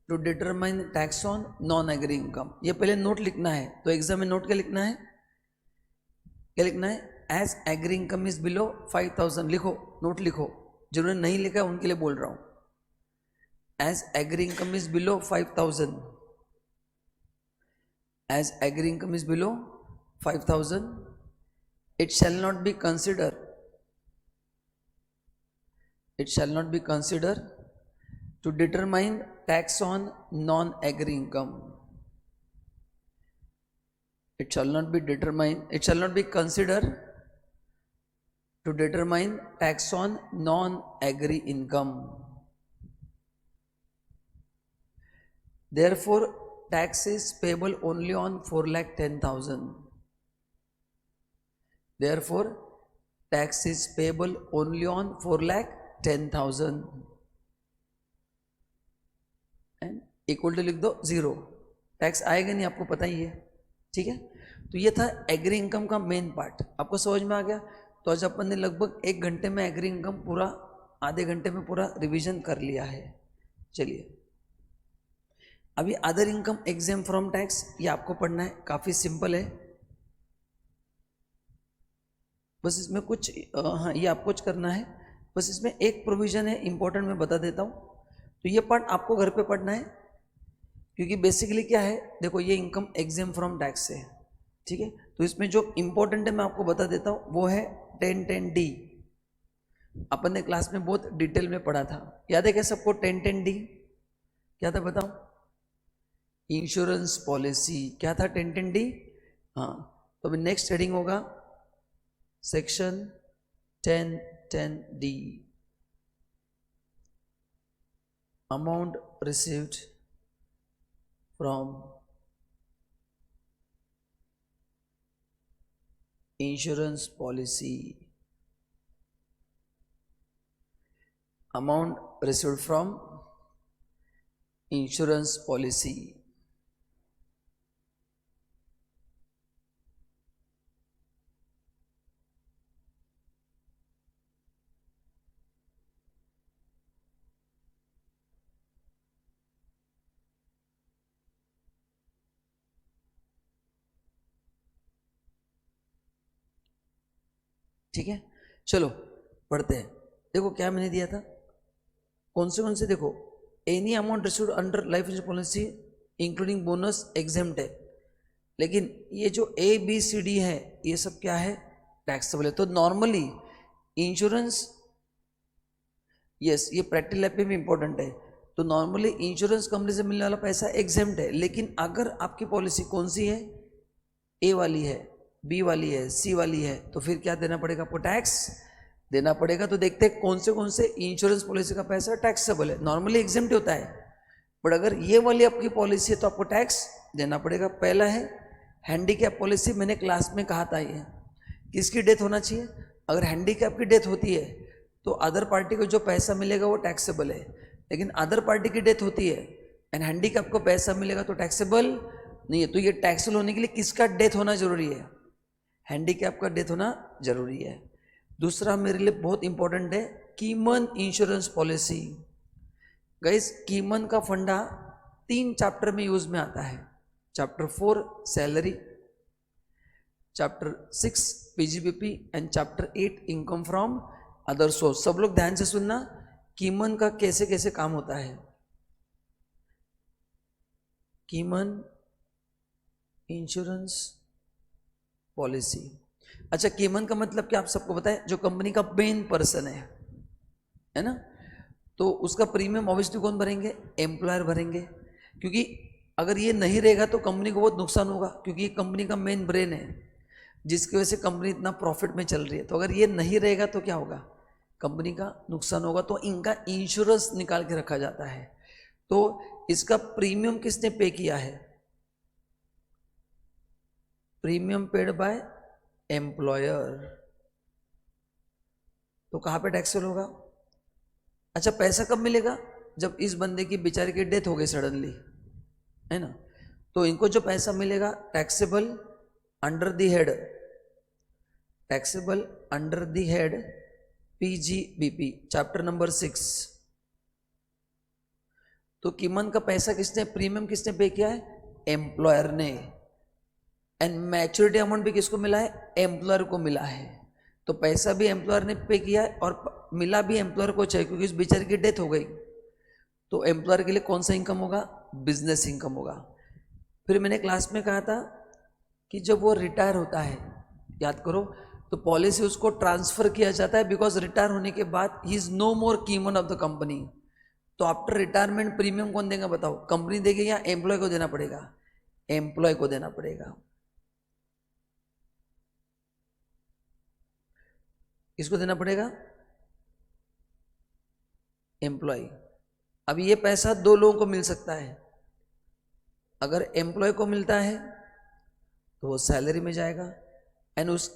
to determine tax on non agri income. ये पहले नोट लिखना है, तो एग्जाम में नोट क्या लिखना है? क्या लिखना है? As agri income is below 5,000 लिखो, नोट लिखो। जिन्होंने नहीं लिखा उनके लिए बोल रहा हूं। As agri income is below 5,000, as agri income is below 5,000 it shall not be considered, it shall not be considered to determine tax on non agri income. It shall not be determined, it shall not be considered to determine tax on non agri income. Therefore tax is payable only on 4,10,000. Therefore tax is payable only on 4,10,000 and equal to लिख दो 0। Tax आएगा नहीं, आपको पता ही है। ठीक है, तो ये था एग्री इनकम का मेन पार्ट। आपको समझ में आ गया? तो आज अपन ने लगभग 1 घंटे में एग्री इनकम पूरा, आधे घंटे में पूरा रिवीजन कर लिया है। चलिए अभी other income exam from tax, ये आपको पढ़ना है, काफी सिंपल है। बस इसमें कुछ हाँ ये आपको कुछ करना है। बस इसमें एक प्रोविजन है इंपॉर्टेंट, मैं बता देता हूँ। तो ये पार्ट आपको घर पे पढ़ना है, क्योंकि बेसिकली क्या है, देखो ये इनकम एग्जाम फ्रॉम टैक्स है। ठीक है, तो इसमें जो इंपॉर्टेंट है मैं आपको बता देता हूँ, वो है 1010D। अपन ने क्लास में बहुत डिटेल में पढ़ा था, याद है क्या सबको? 1010D क्या था बताओ? Insurance policy. क्या था 1010D? हाँ, तो अभी नेक्स्ट हेडिंग होगा section 1010D, amount received from insurance policy, amount received from insurance policy। ठीक है, चलो पढ़ते हैं। देखो क्या मैंने दिया था, कौन से देखो, any amount received under life insurance policy including bonus exempt है, लेकिन ये जो ABCD है ये सब क्या है, टैक्सेबल है। तो नॉर्मली इंश्योरेंस, यस ये प्रैक्टिकल लाइफ में भी इंपॉर्टेंट है, तो नॉर्मली इंश्योरेंस कंपनी से मिलने वाला पैसा एग्जेम्प्ट है। लेकिन अगर आपकी पॉलिसी कौन सी है, A वाली है, B वाली है, C वाली है, तो फिर क्या देना पड़ेगा, आपको टैक्स देना पड़ेगा। तो देखते हैं कौन से इंश्योरेंस पॉलिसी का पैसा टैक्सेबल है। नॉर्मली एग्जेम्प्ट होता है, बट अगर ये वाली आपकी पॉलिसी है तो आपको टैक्स देना पड़ेगा। पहला है हैंडीकैप पॉलिसी, मैंने क्लास में कहा था ये किसकी डेथ होना चाहिए, अगर हैंडीकैप की डेथ होती है तो अदर पार्टी को जो पैसा मिलेगा वो टैक्सेबल है, लेकिन अदर पार्टी की डेथ होती है एंड हैंडीकैप को पैसा मिलेगा तो टैक्सेबल नहीं है। तो ये टैक्सेबल होने के लिए किसका डेथ होना जरूरी है, हैंडीकैप का डेथ होना जरूरी है। दूसरा मेरे लिए बहुत इंपॉर्टेंट है Koeman insurance policy. Guys Koeman का फंडा 3 चैप्टर में यूज में आता है, chapter 4 salary, chapter 6 PGBP and chapter 8 income from other source. सब लोग ध्यान से सुनना, कीमन का कैसे कैसे काम होता है। कीमन इंश्योरेंस पॉलिसी, अच्छा कीमन का मतलब क्या आप सबको पता है, जो कंपनी का मेन पर्सन है ना, तो उसका प्रीमियम ऑब्वियसली कौन भरेंगे, एम्प्लॉयर भरेंगे, क्योंकि अगर ये नहीं रहेगा तो कंपनी को बहुत नुकसान होगा, क्योंकि ये कंपनी का मेन ब्रेन है जिसकी वजह से कंपनी इतना प्रॉफिट में चल रही है। तो अगर ये नहीं रहेगा तो क्या होगा, कंपनी का नुकसान होगा। तो इनका इंश्योरेंस निकाल के रखा जाता है। तो इसका प्रीमियम किसने पे किया है, प्रीमियम पेड बाय एम्प्लॉयर। तो कहां पे टैक्सेबल होगा, अच्छा पैसा कब मिलेगा, जब इस बंदे की बेचारे की डेथ हो गई सडनली, है ना, तो इनको जो पैसा मिलेगा taxable under the head, taxable under the head PGBP chapter number 6। तो कीमन का पैसा किसने, प्रीमियम किसने पे किया है, एम्प्लॉयर ने, एंड मैच्योरिटी अमाउंट भी किसको मिला है, एम्प्लॉयर को मिला है। तो पैसा भी एम्प्लॉयर ने पे किया है और मिला भी एम्प्लॉयर को चाहिए, क्योंकि इस बेचारे की डेथ हो गई। तो एम्प्लॉयर के लिए कौन सा इनकम होगा, बिजनेस इनकम होगा। फिर मैंने क्लास में कहा था कि जब वो रिटायर होता है, याद करो, तो पॉलिसी उसको ट्रांसफर किया जाता है, बिकॉज रिटायर होने के बाद ही is no more keyman of the company. तो आफ्टर रिटायरमेंट प्रीमियम कौन देगा बताओ, कंपनी देगी या एम्प्लॉय को देना पड़ेगा, एम्प्लॉय को देना पड़ेगा। किसको देना पड़ेगा, एम्प्लॉय। अब ये पैसा 2 लोगों को मिल सकता है, अगर एम्प्लॉय को मिलता है तो वो सैलरी में जाएगा, एंड उस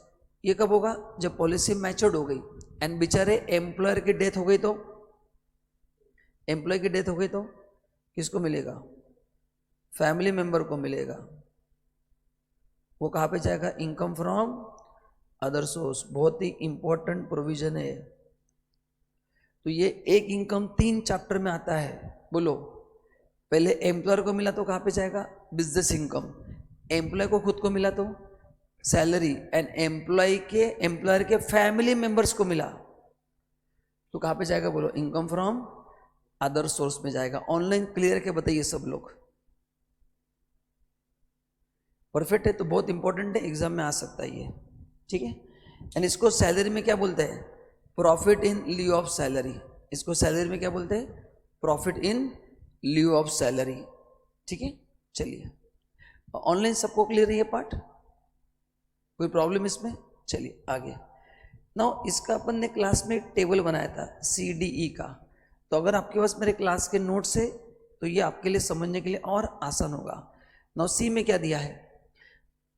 ये कब होगा, जब पॉलिसी मैच्योर्ड हो गई एंड बेचारे एम्प्लॉयर की डेथ हो गई, तो एम्प्लॉय की डेथ हो गई तो किसको मिलेगा, फैमिली मेंबर को मिलेगा। वो कहाँ पे जाएगा, इनकम फ्रॉम अदर सोर्स। बहुत ही इंपॉर्टेंट प्रोविजन है। तो ये एक इनकम 3 चैप्टर में आता है। बोलो, पहले एम्प्लॉयर को मिला तो कहाँ पे जाएगा, बिजनेस इनकम। एम्प्लॉय को खुद को मिला तो सैलरी, एंड एम्प्लॉयर के फैमिली मेंबर्स को मिला तो कहाँ पे जाएगा, बोलो, इनकम फ्रॉम अदर सोर्स में जाएगा। ऑनलाइन क्लियर के बताइए सब लोग, परफेक्ट है। तो बहुत इंपॉर्टेंट है, एग्जाम में आ सकता है ये, ठीक है। एंड इसको सैलरी में क्या बोलते हैं, profit in lieu of salary. इसको सैलरी में क्या बोलते हैं, profit in lieu of salary, ठीक है। चलिए, ऑनलाइन सबको क्लियर है ये पार्ट, कोई प्रॉब्लम इसमें, चलिए आगे। नाउ इसका अपन ने क्लास में एक टेबल बनाया था CDE का, तो अगर आपके पास मेरे क्लास के नोट्स है तो ये आपके लिए समझने के लिए और आसान होगा। नाउ C में क्या दिया है,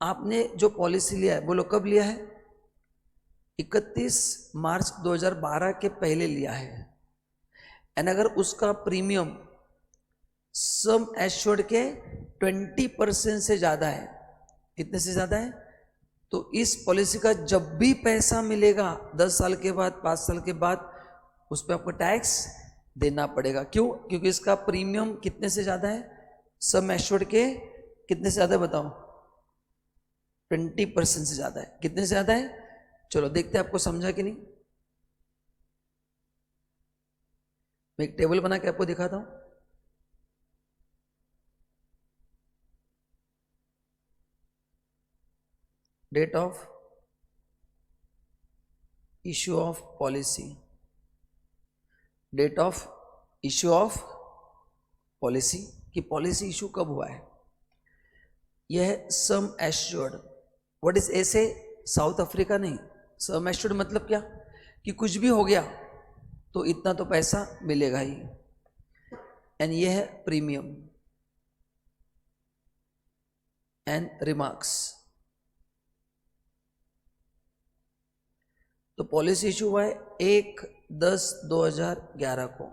आपने जो पॉलिसी लिया है, बोलो कब लिया है, 31 मार्च 2012 के पहले लिया है, एंड अगर उसका प्रीमियम सम एश्योर्ड के 20% से ज़्यादा है, कितने से ज़्यादा है, तो इस पॉलिसी का जब भी पैसा मिलेगा 10 साल के बाद, 5 साल के बाद, उस पर आपको टैक्स देना पड़ेगा। क्यों, क्योंकि इसका प्रीमियम कितने से ज़्यादा है, सम एश्योर्ड के कितने से ज़्यादा है बताओ, 20% से ज़्यादा है। कितने से ज़्यादा है, चलो देखते हैं आपको समझा कि नहीं। मैं एक टेबल बना के आपको दिखाता हूं। Date of issue of policy, date of issue of policy कि पॉलिसी इशू कब हुआ है। यह है sum assured. What is SA? South Africa नहीं। सम एश्योर्ड मतलब क्या कि कुछ भी हो गया तो इतना तो पैसा मिलेगा ही। एंड ये है प्रीमियम एंड रिमार्क्स। तो पॉलिसी इशू हुआ है 1/10/2011 को।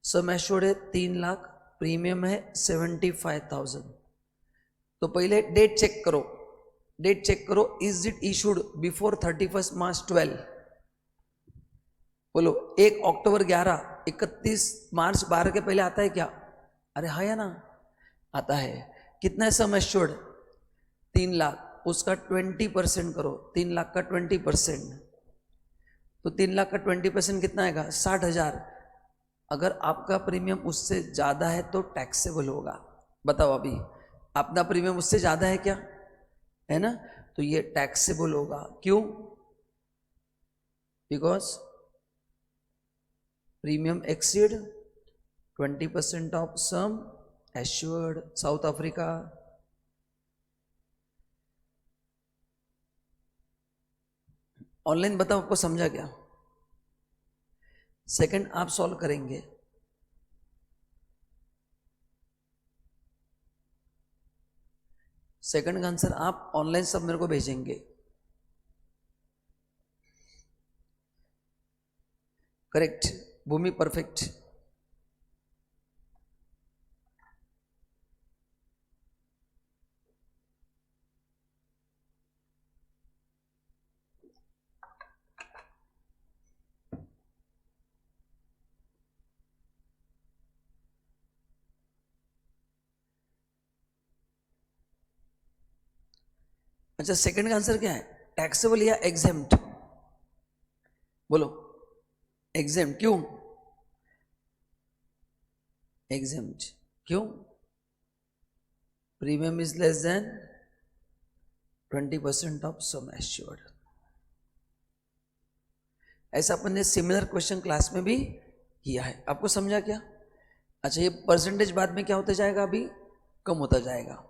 सम एश्योर्ड है 3 लाख, प्रीमियम है 75,000। तो पहले डेट चेक करो, डेट चेक करो। इज इट इशूड बिफोर 31 मार्च 12? बोलो 1 अक्टूबर 11, 31 मार्च 12 के पहले आता है क्या? अरे हाँ या ना, आता है। कितना है सम एश्योर्ड? 3 लाख। उसका 20% करो, 3 लाख का 20%। तो 3 लाख का 20% कितना आएगा? 60,000। अगर आपका प्रीमियम उससे ज्यादा है तो टैक्सेबल होगा। बताओ अभी अपना प्रीमियम उससे ज्यादा है क्या? है ना, तो ये टैक्सेबल होगा। क्यों? Because premium exceed 20% of sum assured. South Africa. Online बताओ आपको समझा क्या? सेकंड आप सॉल्व करेंगे। सेकंड का आंसर आप ऑनलाइन सब मेरे को भेजेंगे। करेक्ट भूमि, परफेक्ट। अच्छा सेकंड का आंसर क्या है? टैक्सेबल या एग्जेम्प्ट? बोलो एग्जेम्प्ट। क्यों एग्जेम्प्ट? क्यों? Premium is less than 20% of sum assured. ऐसा अपन ने सिमिलर क्वेश्चन क्लास में भी किया है। आपको समझा क्या? अच्छा ये परसेंटेज बाद में क्या होता जाएगा? अभी कम होता जाएगा।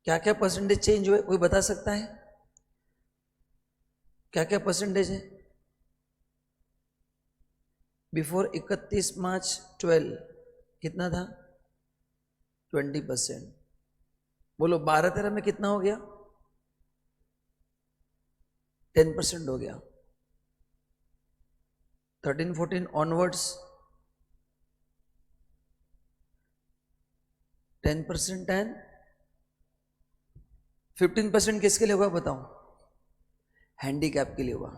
क्या क्या परसेंटेज चेंज हुए कोई बता सकता है? क्या क्या परसेंटेज है? बिफोर 31 मार्च 12 कितना था? 20%। बोलो 12-13 में कितना हो गया? 10% हो गया। 13-14 ऑनवर्ड्स 10% एंड 15% किसके लिए हुआ बताओ? हैंडीकैप के लिए हुआ।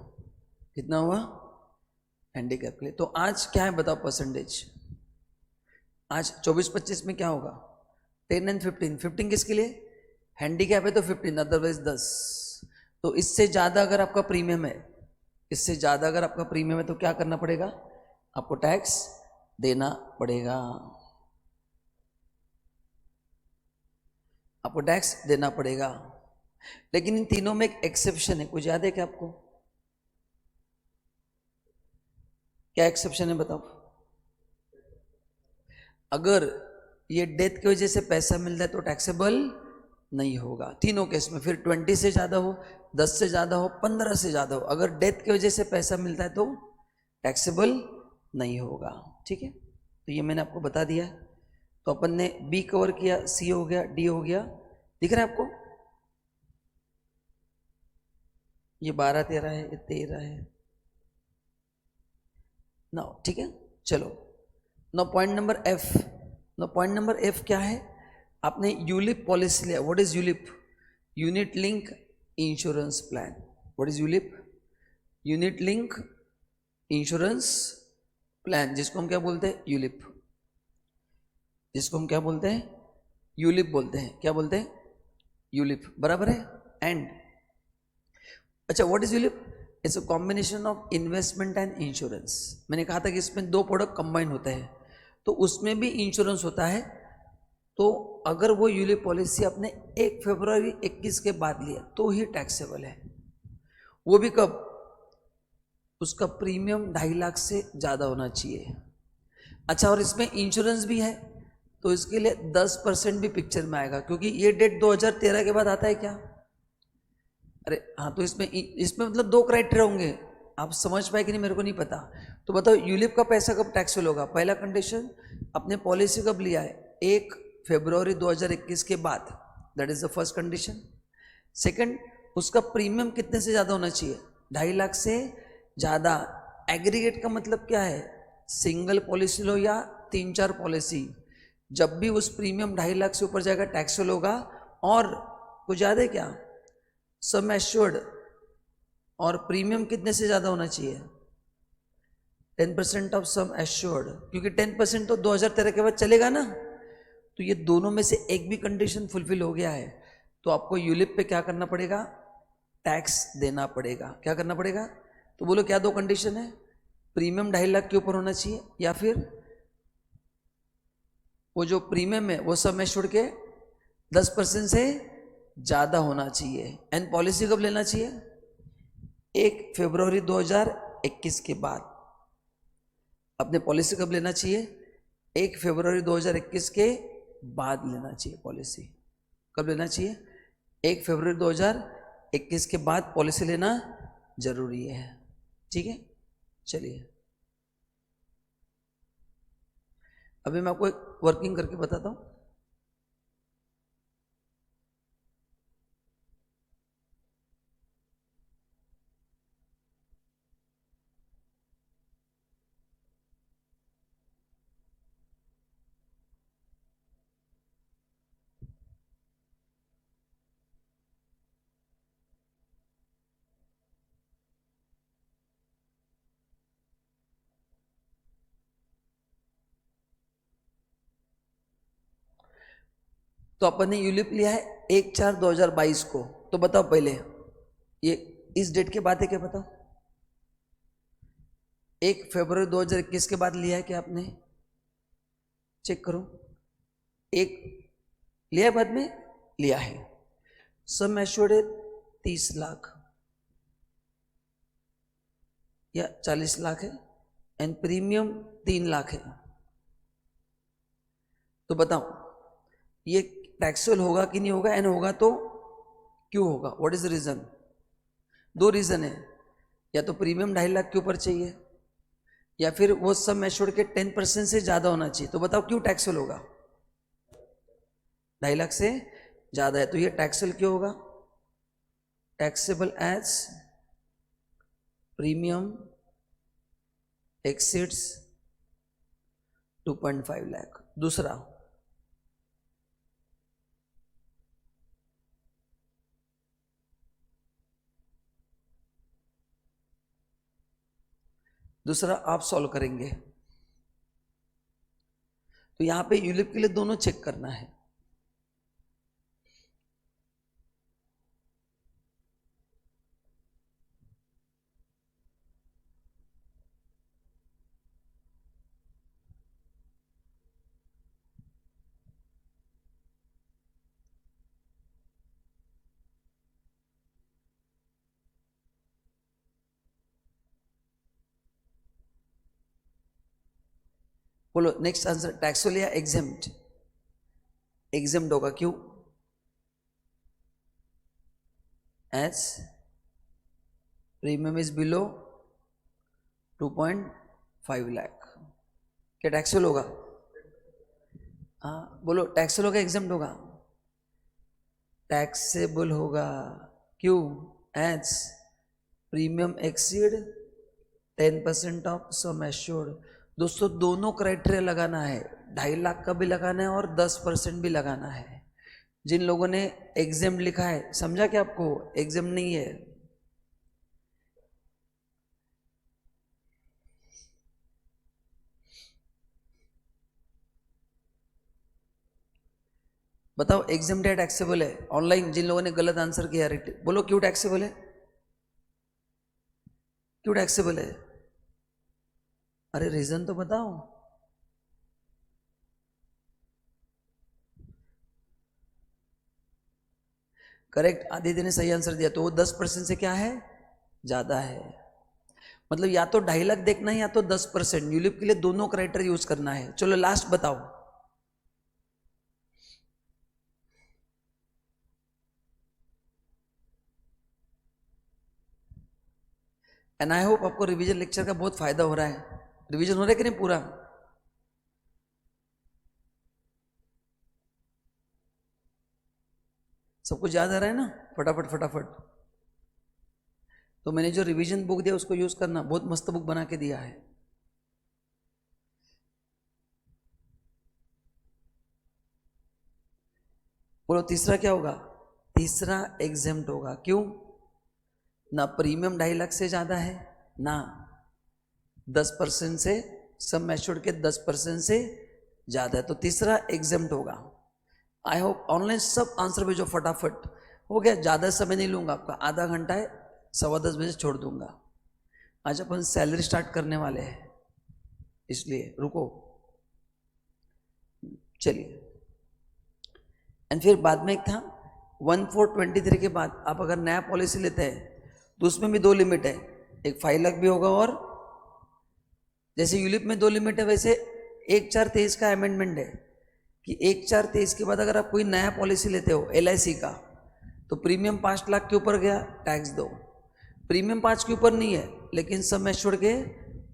कितना हुआ? हैंडीकैप के लिए। तो आज क्या है बताओ परसेंटेज? आज 24-25 में क्या होगा? 10 एंड 15। 15 किसके लिए? हैंडीकैप है तो 15, अदरवाइज 10। तो इससे ज्यादा अगर आपका प्रीमियम है, इससे ज्यादा अगर आपका प्रीमियम है तो क्या करना पड़ेगा? आपको टैक्स देना पड़ेगा। आपको टैक्स देना पड़ेगा। लेकिन इन तीनों में एक एक्सेप्शन है। कुछ याद है क्या आपको? क्या एक्सेप्शन है बताओ? अगर ये डेथ की वजह से पैसा मिलता है तो टैक्सेबल नहीं होगा तीनों केस में। फिर 20 से ज्यादा हो, 10 से ज्यादा हो, 15 से ज्यादा हो, अगर डेथ की वजह से पैसा मिलता है तो टैक्सेबल नहीं होगा। ठीक है, तो ये मैंने आपको बता दिया। तो अपन ने बी कवर किया, सी हो गया, डी हो गया। दिख रहा है आपको? ये 12-13 है, ये 13 है ना। ठीक है, चलो no point number F. No point number F क्या है? आपने यूलिप पॉलिसी लिया। What is ULIP? Unit link insurance plan. What is ULIP? Unit link insurance plan, जिसको हम क्या बोलते हैं? यूलिप। जिसको हम क्या बोलते हैं? यूलिप बोलते हैं। क्या बोलते हैं? यूलिप, बराबर है। एंड अच्छा, what is ULIP? It's a combination of investment and insurance. मैंने कहा था कि इसमें दो प्रोडक्ट कंबाइन होते हैं, तो उसमें भी इंश्योरेंस होता है। तो अगर वो यूलिप पॉलिसी आपने 1 फरवरी 21 के बाद लिया तो ही टैक्सेबल है। वो भी कब? उसका प्रीमियम 2.5 लाख से ज़्यादा होना चाहिए। अच्छा, और इसमें इंश्योरेंस भी है, तो इसके लिए 10% भी पिक्चर में आएगा, क्योंकि ये डेट 2013 के बाद आता है क्या? अरे हाँ, तो इसमें मतलब दो क्राइटेरिया होंगे। आप समझ पाए कि नहीं मेरे को नहीं पता। तो बताओ यूलिप का पैसा कब टैक्सेबल होगा? पहला कंडीशन, अपने पॉलिसी कब लिया है? 1 फरवरी 2021 के बाद, that is the first condition. Second, उसका प्रीमियम कितने से ज़्यादा होना चाहिए? 2.5 लाख से ज़्यादा। एग्रीगेट का मतलब क्या है? सिंगल पॉलिसी लो या 3-4 पॉलिसी, जब भी उस प्रीमियम 2.5 लाख से ऊपर जाएगा टैक्सेबल होगा। और कुछ याद है क्या? सम एश्योर्ड और प्रीमियम कितने से ज़्यादा होना चाहिए? 10% ऑफ सम एश्योर्ड, क्योंकि 10% तो 2013 के बाद चलेगा ना। तो ये दोनों में से एक भी कंडीशन फुलफिल हो गया है तो आपको यूलिप पे क्या करना पड़ेगा? टैक्स देना पड़ेगा। क्या करना पड़ेगा? तो बोलो क्या दो कंडीशन है? प्रीमियम 2.5 लाख के ऊपर होना चाहिए, या फिर वो जो प्रीमियम है वो सम एश्योर्ड के 10% से ज़्यादा होना चाहिए। एंड पॉलिसी कब लेना चाहिए? 1 फरवरी 2021 के बाद। अपने पॉलिसी कब लेना चाहिए? 1 फरवरी 2021 के बाद लेना चाहिए पॉलिसी। कब लेना चाहिए? 1 फरवरी 2021 के बाद पॉलिसी लेना जरूरी है। ठीक है, चलिए अभी मैं आपको एक वर्किंग करके बताता हूँ। तो अपन ने यूलिप लिया है 1/4/2022 को। तो बताओ पहले ये इस डेट के बाद है क्या? बताओ, 1 फरवरी 2021 के बाद लिया है क्या आपने? चेक करो। एक लिया है, बाद में लिया है। सम एश्योर्ड है 30 लाख या 40 लाख है, एंड प्रीमियम 3 लाख है। तो बताओ ये टैक्सेबल होगा कि नहीं होगा? एंड होगा तो क्यों होगा? What is the reason? दो रीजन है, या तो प्रीमियम 2.5 लाख के ऊपर चाहिए, या फिर वो सम एश्योर्ड के 10% से ज्यादा होना चाहिए। तो बताओ क्यों टैक्सेबल होगा? 2.5 लाख से ज्यादा है तो ये टैक्सेबल क्यों होगा? Taxable as premium exceeds 2.5 lakh. दूसरा, आप सॉल्व करेंगे तो यहां पे यूलिप के लिए दोनों चेक करना है। बोलो नेक्स्ट आंसर, टैक्सेबल या एग्जेम्प्ट? एग्जेम्प्ट होगा, क्यों? As premium is below 2.5 lakh. क्या टैक्सेबल होगा? हाँ बोलो, टैक्सेबल होगा एग्जेम्प्ट होगा? टैक्सेबल होगा। क्यों? As premium exceed 10% of sum assured. दोस्तों दोनों क्राइटेरिया लगाना है, 2.5 लाख का भी लगाना है और 10% भी लगाना है। जिन लोगों ने एग्जाम लिखा है, समझा कि आपको एग्जाम नहीं है? बताओ एग्जाम डेट टैक्सेबल है? ऑनलाइन जिन लोगों ने गलत आंसर किया, बोलो क्यों टैक्सेबल है? क्यों टैक्सेबल है? अरे रीजन तो बताओ। करेक्ट, आदित्य ने सही आंसर दिया, तो वो 10% से क्या है, ज्यादा है। मतलब या तो 2.5 लाख देखना है या तो 10%। यूलिप के लिए दोनों क्राइटेरिया यूज करना है। चलो लास्ट बताओ। एंड आई होप आपको रिवीजन लेक्चर का बहुत फायदा हो रहा है। रिवीजन हो रहा है कि नहीं पूरा? सब कुछ याद आ रहा है ना? फटाफट फटाफट। तो मैंने जो रिवीजन बुक दिया उसको यूज करना, बहुत मस्त बुक बना के दिया है। बोलो तीसरा क्या होगा? तीसरा एग्जेम्प्ट होगा। क्यों? ना प्रीमियम 2.5 लाख से ज्यादा है, ना 10% से, सम एश्योर्ड के 10% से ज्यादा है, तो तीसरा एग्जेम्प्ट होगा। आई होप ऑनलाइन सब आंसर भेजो फटाफट। हो गया, ज्यादा समय नहीं लूंगा आपका, आधा घंटा है, 10:15 बजे छोड़ दूंगा। आज अपन सैलरी स्टार्ट करने वाले हैं, इसलिए रुको। चलिए, एंड फिर बाद में एक था 1423 के बाद आप अगर नया पॉलिसी लेते हैं तो उसमें भी 2 लिमिट है, एक 5 लाख भी होगा, और जैसे यूलिप में 2 लिमिट है वैसे 1423 का अमेंडमेंट है कि 1423 के बाद अगर आप कोई नया पॉलिसी लेते हो LIC का, तो प्रीमियम 5 लाख के ऊपर गया टैक्स दो। प्रीमियम 5 के ऊपर नहीं है लेकिन सम एश्योर्ड के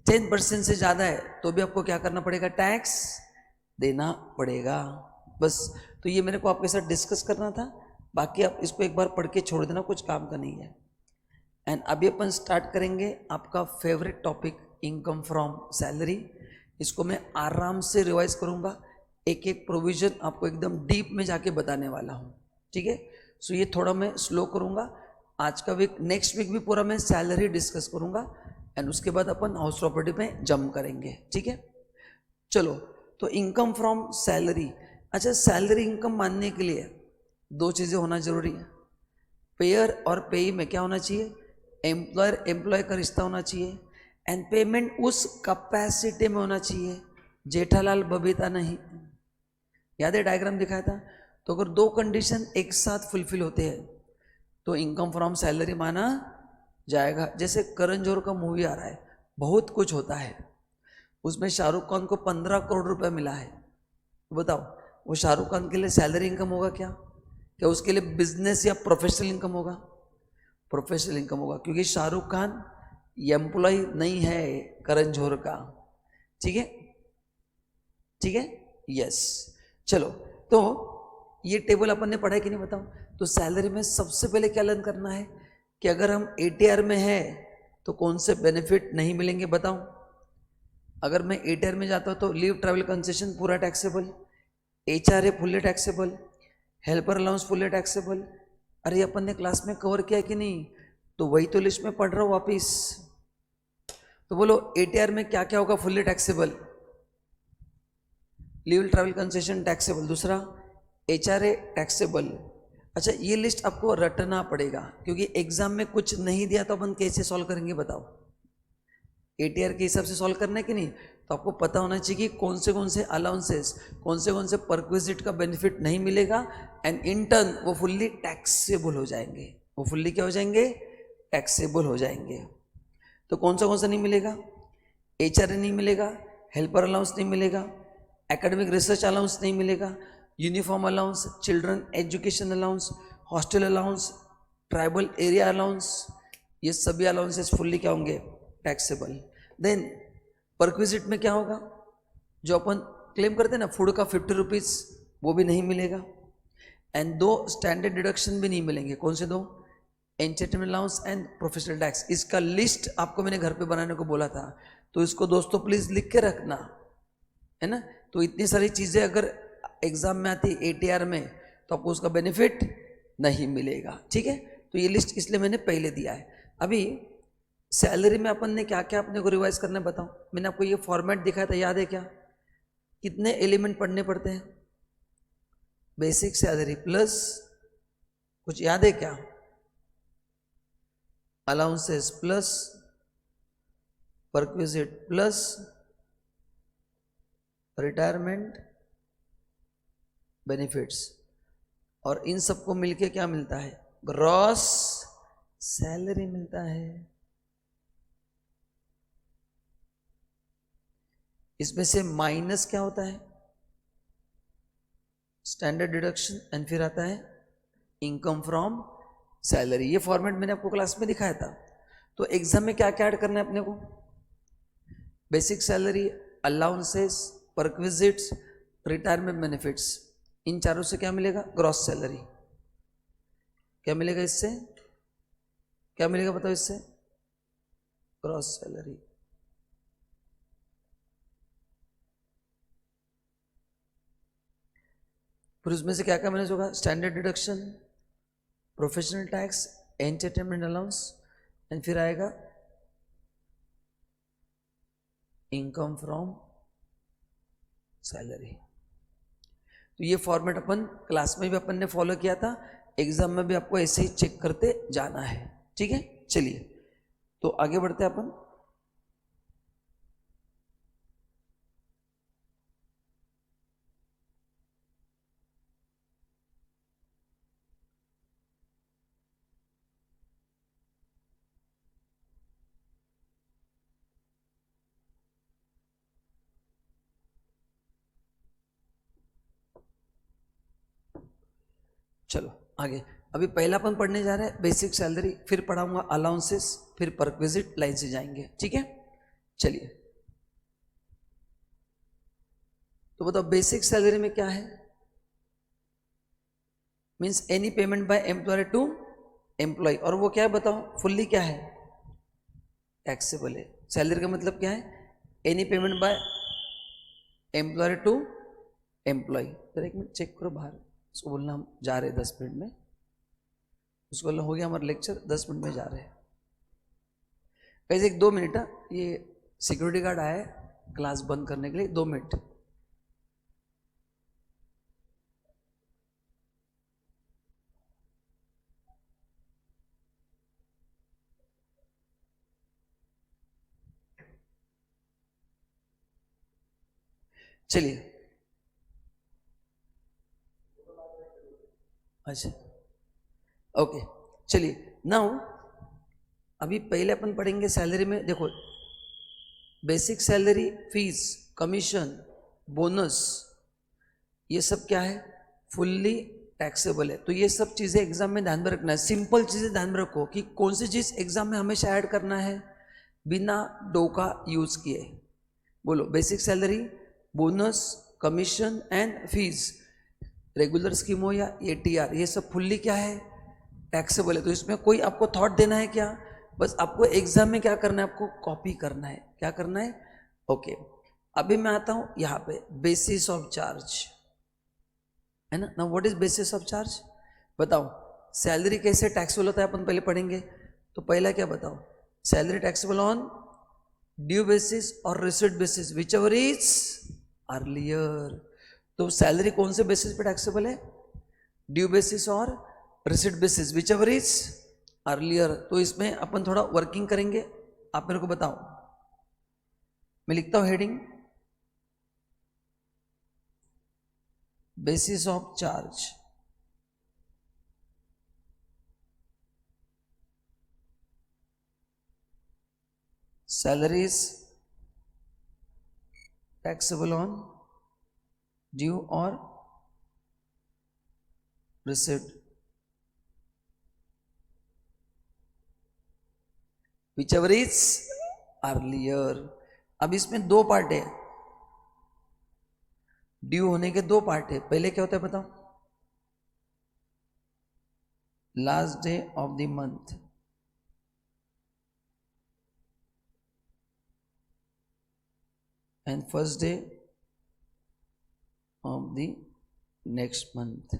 10% से ज़्यादा है तो भी आपको क्या करना पड़ेगा, टैक्स देना पड़ेगा। बस, तो ये मेरे को आपके साथ डिस्कस करना था। बाकी आप इसको एक बार पढ़ के छोड़ देना, कुछ काम का नहीं है। एंड अभी अपन स्टार्ट करेंगे आपका favourite topic, income from salary. इसको मैं आराम से रिवाइज करूंगा, एक एक प्रोविजन आपको एकदम डीप में जाके बताने वाला हूँ, ठीक है? सो ये थोड़ा मैं स्लो करूंगा। आज का वीक, नेक्स्ट वीक भी पूरा मैं सैलरी डिस्कस करूंगा एंड उसके बाद अपन हाउस प्रॉपर्टी में जंप करेंगे, ठीक है? चलो, तो इनकम फ्रॉम सैलरी। अच्छा, सैलरी इनकम मानने के लिए 2 चीज़ें होना जरूरी है। पेयर और पेई में क्या होना चाहिए, एम्प्लॉयर एम्प्लॉय का रिश्ता होना चाहिए, एंड पेमेंट उस कैपेसिटी में होना चाहिए। जेठालाल बबीता नहीं, याद है डायग्राम दिखाया था? तो अगर 2 कंडीशन एक साथ फुलफिल होते हैं तो इनकम फ्रॉम सैलरी माना जाएगा। जैसे करण जौहर का मूवी आ रहा है, बहुत कुछ होता है, उसमें शाहरुख खान को 15 करोड़ रुपए मिला है। तो बताओ, वो शाहरुख खान के लिए सैलरी इनकम होगा क्या? क्या उसके लिए बिजनेस या प्रोफेशनल इनकम होगा? प्रोफेशनल इनकम होगा, क्योंकि शाहरुख खान एम्प्लॉय नहीं है करण जौहर का, ठीक है? ठीक है, यस। चलो, तो ये टेबल अपन ने पढ़ा है कि नहीं बताओ? तो सैलरी में सबसे पहले क्या लर्न करना है कि अगर हम ATR में है तो कौन से बेनिफिट नहीं मिलेंगे, बताओ? अगर मैं ATR में जाता हूँ तो लीव ट्रैवल कंसेशन पूरा taxable, HRA fully taxable, helper allowance fully taxable. अरे अपन ने क्लास में कवर किया कि नहीं? तो वही तो लिस्ट में पढ़ रहा हूँ वापिस। तो बोलो ATR में क्या क्या होगा fully taxable? Leave travel concession taxable, दूसरा HRA टैक्सेबल। अच्छा, ये लिस्ट आपको रटना पड़ेगा क्योंकि एग्जाम में कुछ नहीं दिया तो अपन कैसे सॉल्व करेंगे बताओ? ATR के हिसाब से सॉल्व करना है कि नहीं? तो आपको पता होना चाहिए कि कौन से अलाउंसेस, कौन से परक्विजिट का बेनिफिट नहीं मिलेगा, एंड इन टर्न वो फुल्ली टैक्सेबल हो जाएंगे। वो फुल्ली क्या हो जाएंगे? टैक्सेबल हो जाएंगे। तो कौन सा नहीं मिलेगा? HRA नहीं मिलेगा, हेल्पर अलाउंस नहीं मिलेगा, एकेडमिक रिसर्च अलाउंस नहीं मिलेगा, uniform allowance, children education allowance, hostel allowance, tribal area allowance, ये सभी अलाउंसेस फुल्ली क्या होंगे? टैक्सेबल। देन परक्विजिट में क्या होगा? जो अपन क्लेम करते हैं ना, फूड का 50 रुपीज़, वो भी नहीं मिलेगा। एंड 2 स्टैंडर्ड डिडक्शन भी नहीं मिलेंगे। कौन से 2? Entertainment allowance and professional tax. इसका लिस्ट आपको मैंने घर पे बनाने को बोला था, तो इसको दोस्तों प्लीज लिख के रखना, है ना? तो इतनी सारी चीजें अगर एग्जाम में आती ATR में तो आपको उसका बेनिफिट नहीं मिलेगा, ठीक है? तो ये लिस्ट इसलिए मैंने पहले दिया है। अभी सैलरी में अपन ने क्या क्या अपने को रिवाइज करना है बताओ? मैंने आपको ये फॉर्मेट दिखाया था, याद है क्या? कितने एलिमेंट पढ़ने पड़ते हैं? बेसिक सैलरी प्लस कुछ याद है क्या? Allowances plus perquisite plus retirement benefits, और इन सबको मिलके क्या मिलता है? ग्रॉस सैलरी मिलता है। इसमें से माइनस क्या होता है? स्टैंडर्ड डिडक्शन, एंड फिर आता है इनकम फ्रॉम सैलरी। ये फॉर्मेट मैंने आपको क्लास में दिखाया था। तो एग्जाम में क्या क्या ऐड करना है अपने को? Basic salary, allowances, perquisites, retirement benefits, इन चारों से क्या मिलेगा? Gross salary. क्या मिलेगा इससे? क्या मिलेगा बताओ इससे? Gross salary. फिर उसमें से क्या क्या मैनेज होगा? Standard deduction, professional tax, entertainment allowance, and फिर आएगा इनकम फ्रॉम सैलरी। तो ये फॉर्मेट अपन क्लास में भी अपन ने फॉलो किया था, एग्जाम में भी आपको ऐसे ही चेक करते जाना है। ठीक है, चलिए तो आगे बढ़ते हैं अपन। चलो आगे, अभी पहला अपन पढ़ने जा रहे हैं बेसिक सैलरी, फिर पढ़ाऊंगा अलाउंसेस, फिर परक्विजिट, लाइन से जाएंगे। ठीक है, चलिए तो बताओ बेसिक सैलरी में क्या है? Means any payment by employer to employ, और वो क्या है बताओ? फुल्ली क्या है? टैक्सेबल है। सैलरी का मतलब क्या है? Any payment by employer to employ. तो एक मिनट चेक करो बाहर, उसको बोलना हम जा रहे हैं 10 मिनट में, उसको बोलना हो गया हमारा लेक्चर, 10 मिनट में जा रहे हैं। कैसे? एक 2 मिनट, ये सिक्योरिटी गार्ड आया है क्लास बंद करने के लिए, 2 मिनट। चलिए, अच्छा ओके, चलिए नाउ अभी पहले अपन पढ़ेंगे सैलरी में। देखो basic salary, fees, commission, bonus, ये सब क्या है? फुल्ली टैक्सेबल है। तो ये सब चीज़ें एग्जाम में ध्यान में रखना है। सिंपल चीज़ें ध्यान में रखो कि कौन सी चीज़ एग्जाम में हमेशा ऐड करना है बिना डोका यूज किए। बोलो, basic salary, bonus, commission and fees, regular scheme हो या एटीआर, ये सब फुल्ली क्या है? टैक्सेबल है। तो इसमें कोई आपको थॉट देना है क्या? बस आपको एग्जाम में क्या करना है? आपको कॉपी करना है। क्या करना है? ओके, अभी मैं आता हूं यहाँ पे बेसिस ऑफ चार्ज, है ना। ना what is basis of charge? बताओ सैलरी कैसे टैक्सेबल होता है, अपन पहले पढ़ेंगे। तो पहला क्या बताओ? Salary taxable on due basis और receipt basis, whichever is earlier. तो सैलरी कौन से बेसिस पे टैक्सेबल है? ड्यू बेसिस और receipt basis, whichever is earlier. तो इसमें अपन थोड़ा वर्किंग करेंगे, आप मेरे को बताओ। मैं लिखता हूं heading, basis of charge. Salaries taxable on due और receipt, whichever is earlier. अब इसमें दो पार्ट है, ड्यू होने के दो पार्ट है। पहले क्या होता है बताओ? Last day of the month, and first day of the next month.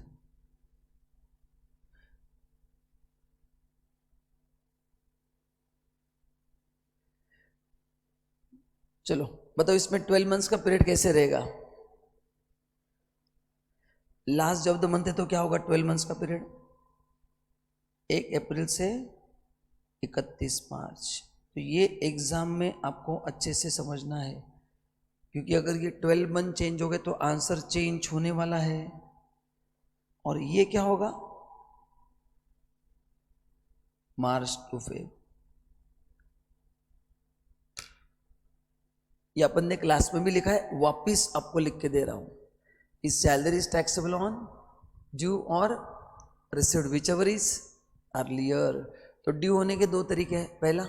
चलो बताओ इसमें 12 मंथ्स का पीरियड कैसे रहेगा? Last day of the month है तो क्या होगा 12 मंथ्स का पीरियड? 1 अप्रैल से 31 मार्च। तो ये एग्जाम में आपको अच्छे से समझना है, क्योंकि अगर ये 12 मंथ चेंज हो गए तो आंसर चेंज होने वाला है। और ये क्या होगा, मार्च टू फेब। ये अपन ने क्लास में भी लिखा है, वापिस आपको लिख के दे रहा हूं। इस salary is taxable on due और received whichever is earlier. तो ड्यू होने के दो तरीके हैं। पहला,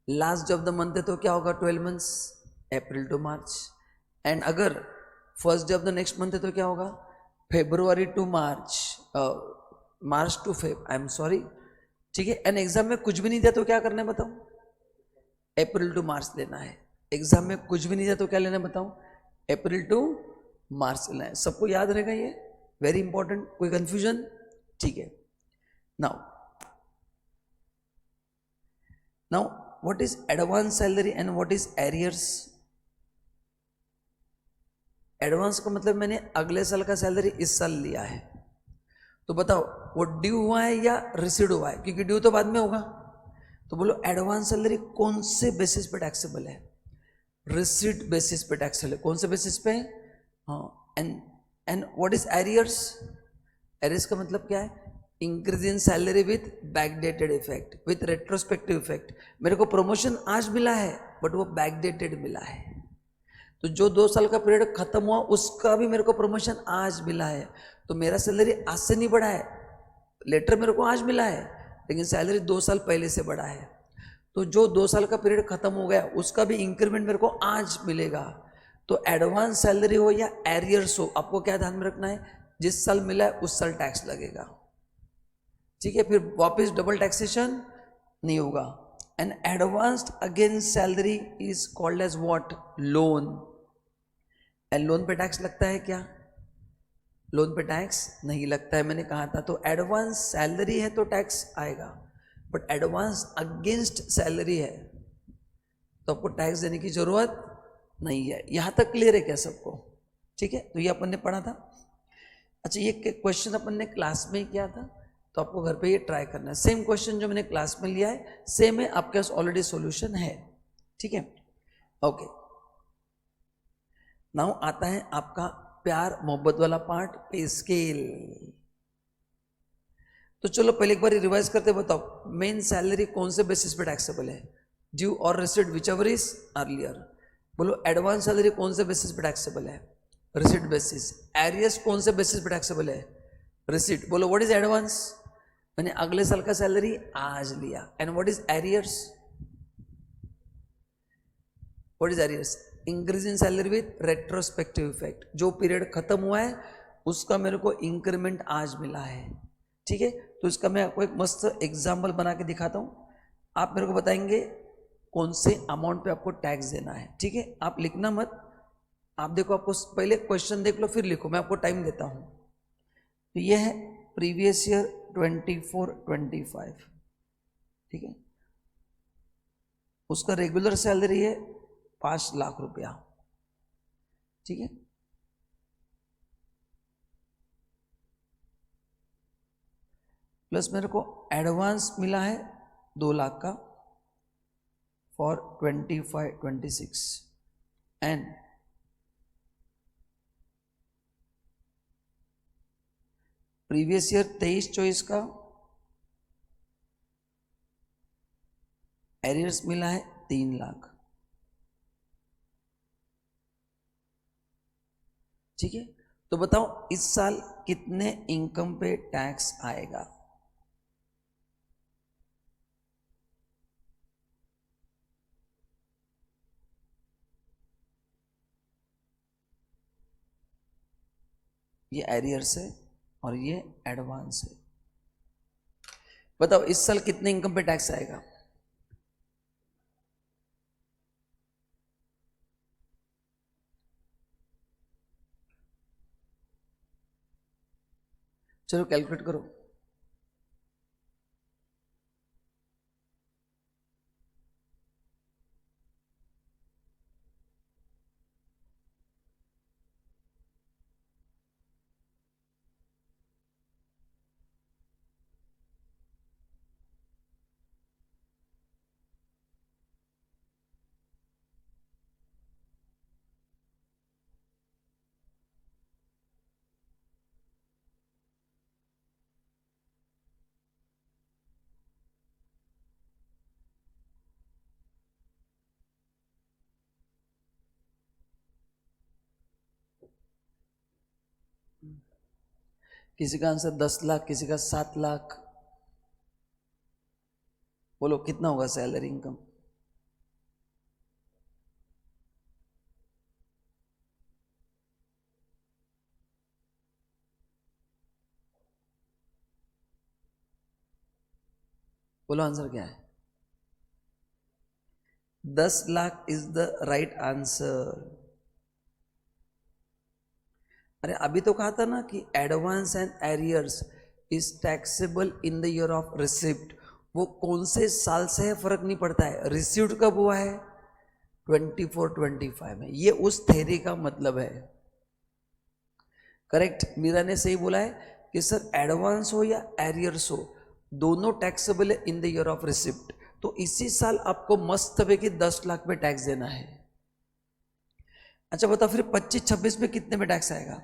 लास्ट जब द मंथ है तो क्या होगा, 12 months, April to March. And अगर first day of the next month है तो क्या होगा, February to March, March to Feb, I am sorry, ठीक है। एंड एग्जाम में कुछ भी नहीं दिया तो क्या करना है बताओ, अप्रैल टू मार्च लेना है। एग्जाम में कुछ भी नहीं दिया तो क्या लेना है बताओ, अप्रैल टू मार्च लेना है। सबको याद रहेगा ये, वेरी इंपॉर्टेंट, कोई कंफ्यूजन, ठीक है। Now what is advance salary and what is arrears. Advance का मतलब मैंने अगले साल का सैलरी इस साल लिया है, तो बताओ वो ड्यू हुआ है या रिसीड हुआ है, क्योंकि ड्यू तो बाद में होगा। तो बोलो एडवांस सैलरी कौन से बेसिस पे टैक्सेबल है, रिसीट बेसिस पे टैक्सेबल है। कौन से बेसिस पे, हाँ। And what is arrears. Arrears का मतलब क्या है, increase in salary with backdated effect, with retrospective effect. मेरे को प्रमोशन आज मिला है बट वो बैकडेटेड मिला है, तो जो 2 साल का पीरियड खत्म हुआ उसका भी मेरे को प्रमोशन आज मिला है। तो मेरा सैलरी आज से नहीं बढ़ा है, लेटर मेरे को आज मिला है, लेकिन सैलरी 2 साल पहले से बढ़ा है। तो जो 2 साल का पीरियड खत्म हो गया उसका भी इंक्रीमेंट मेरे को आज मिलेगा। तो एडवांस सैलरी हो या एरियर्स हो, आपको क्या ध्यान में रखना है, जिस साल मिला है उस साल टैक्स लगेगा, ठीक है। फिर वापस डबल टैक्सेशन नहीं होगा। And advanced against salary is called as what, loan. And loan पे टैक्स लगता है क्या, लोन पे टैक्स नहीं लगता है, मैंने कहा था। तो एडवांस सैलरी है तो टैक्स आएगा, बट एडवांस अगेंस्ट सैलरी है तो आपको टैक्स देने की जरूरत नहीं है। यहां तक क्लियर है क्या सबको, ठीक है। तो ये अपन ने पढ़ा था। अच्छा, ये क्वेश्चन अपन ने क्लास में ही किया था, तो आपको घर पे ये ट्राई करना है। सेम क्वेश्चन जो मैंने क्लास में लिया है सेम है, आपके पास ऑलरेडी सॉल्यूशन है, ठीक है। ओके, नाउ आता है आपका प्यार मोहब्बत वाला पार्ट, पे स्केल। तो चलो पहले एक बार रिवाइज करते, बताओ मेन सैलरी कौन से बेसिस पे टैक्सेबल है, ड्यू और receipt whichever is earlier. बोलो एडवांस सैलरी कौन से बेसिस पे टैक्सेबल है, रिसीट बेसिस। एरियर्स कौन से बेसिस पे टैक्सेबल है, रिसीट। बोलो व्हाट इज एडवांस, मैंने अगले साल का सैलरी आज लिया। And what is arrears, what is arrears, increase in salary with retrospective effect, जो पीरियड खत्म हुआ है उसका मेरे को इंक्रीमेंट आज मिला है, ठीक है। तो इसका मैं आपको एक मस्त एग्जाम्पल बना के दिखाता हूं, आप मेरे को बताएंगे कौन से अमाउंट पे आपको टैक्स देना है, ठीक है। आप लिखना मत, आप देखो, आपको पहले क्वेश्चन देख लो फिर लिखो, मैं आपको टाइम देता हूं। तो ये है प्रीवियस ईयर 24-25, ठीक है। उसका रेगुलर सैलरी है 5 लाख रुपया, ठीक है। प्लस मेरे को एडवांस मिला है 2 लाख का फॉर 25-26, एंड प्रीवियस ईयर 23-24 का एरियर्स मिला है 3 लाख, ठीक है। तो बताओ इस साल कितने इनकम पे टैक्स आएगा, ये एरियर्स है और ये एडवांस है। बताओ इस साल कितने इनकम पे टैक्स आएगा, चलो कैलकुलेट करो। किसी का आंसर 10 लाख, किसी का 7 लाख। बोलो कितना होगा सैलरी इनकम? बोलो आंसर क्या है? 10 lakh is the right answer. अरे अभी तो कहा था ना कि advance and arrears is taxable in the year of receipt. वो कौन से साल से है फर्क नहीं पड़ता है, रिसीव्ड कब हुआ है 24-25 में। ये उस थेरी का मतलब है। करेक्ट, मीरा ने सही बोला है कि सर एडवांस हो या एरियर्स हो दोनों टैक्सेबल है in the year of receipt. तो इसी साल आपको मस्त है कि 10 लाख में टैक्स देना है। अच्छा बताओ फिर 25-26 में कितने में टैक्स आएगा?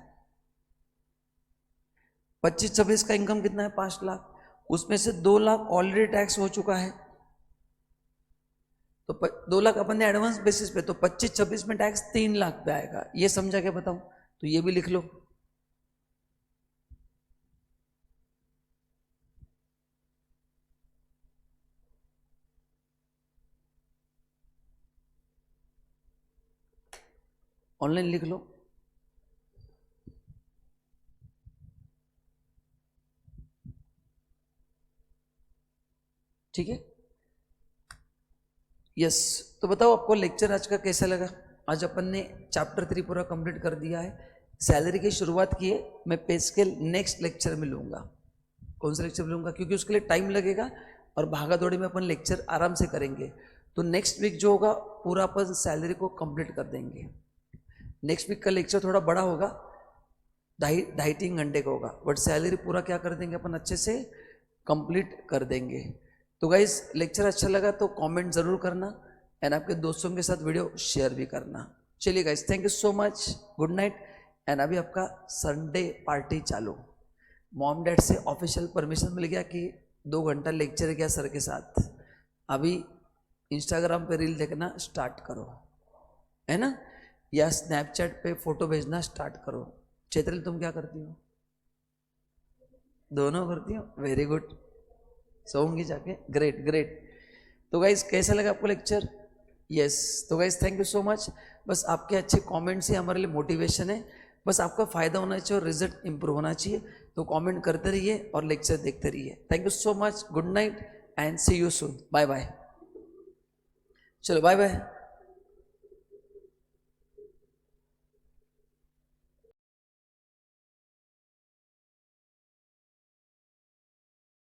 25-26 का इनकम कितना है? 5 लाख। उसमें से 2 लाख ऑलरेडी टैक्स हो चुका है, तो 2 लाख अपन ने एडवांस बेसिस पे, तो 25-26 में टैक्स 3 लाख पे आएगा। ये समझा क्या बताऊं? तो ये भी लिख लो। ऑनलाइन लिख लो। ठीक है, यस। तो बताओ आपको लेक्चर आज का कैसा लगा? आज अपन ने चैप्टर 3 पूरा कंप्लीट कर दिया है। सैलरी की शुरुआत की है। मैं पे स्केल नेक्स्ट लेक्चर में लूंगा। कौन सा लेक्चर में लूंगा? क्योंकि उसके लिए टाइम लगेगा और भागा दौड़ी में अपन लेक्चर आराम से करेंगे। तो नेक्स्ट वीक जो होगा पूरा अपन सैलरी को कंप्लीट कर देंगे। नेक्स्ट वीक का लेक्चर थोड़ा बड़ा होगा, 2.5-3 घंटे का होगा, बट सैलरी पूरा क्या कर देंगे अपन, अच्छे से कंप्लीट कर देंगे। तो गाइज लेक्चर अच्छा लगा तो कमेंट जरूर करना एंड आपके दोस्तों के साथ वीडियो शेयर भी करना। चलिए guys, thank you so much, good night. And अभी आपका संडे पार्टी चालू। मॉम डैड से ऑफिशियल परमिशन मिल गया कि 2 घंटा लेक्चर किया सर के साथ। अभी इंस्टाग्राम पे रील देखना स्टार्ट करो, है ना, या स्नैपचैट पे फोटो भेजना स्टार्ट करो। चैत्रल तुम क्या करती हो? दोनों करती हो, वेरी गुड। सोऊंगी जाके, ग्रेट ग्रेट। तो गाइज कैसा लगा आपको लेक्चर? यस। तो guys thank you so much. बस आपके अच्छे कमेंट्स ही हमारे लिए मोटिवेशन है। बस आपका फायदा होना चाहिए और रिजल्ट इंप्रूव होना चाहिए। तो कमेंट करते रहिए और लेक्चर देखते रहिए। Thank you so much, good night and see you soon, bye bye. चलो बाय बाय।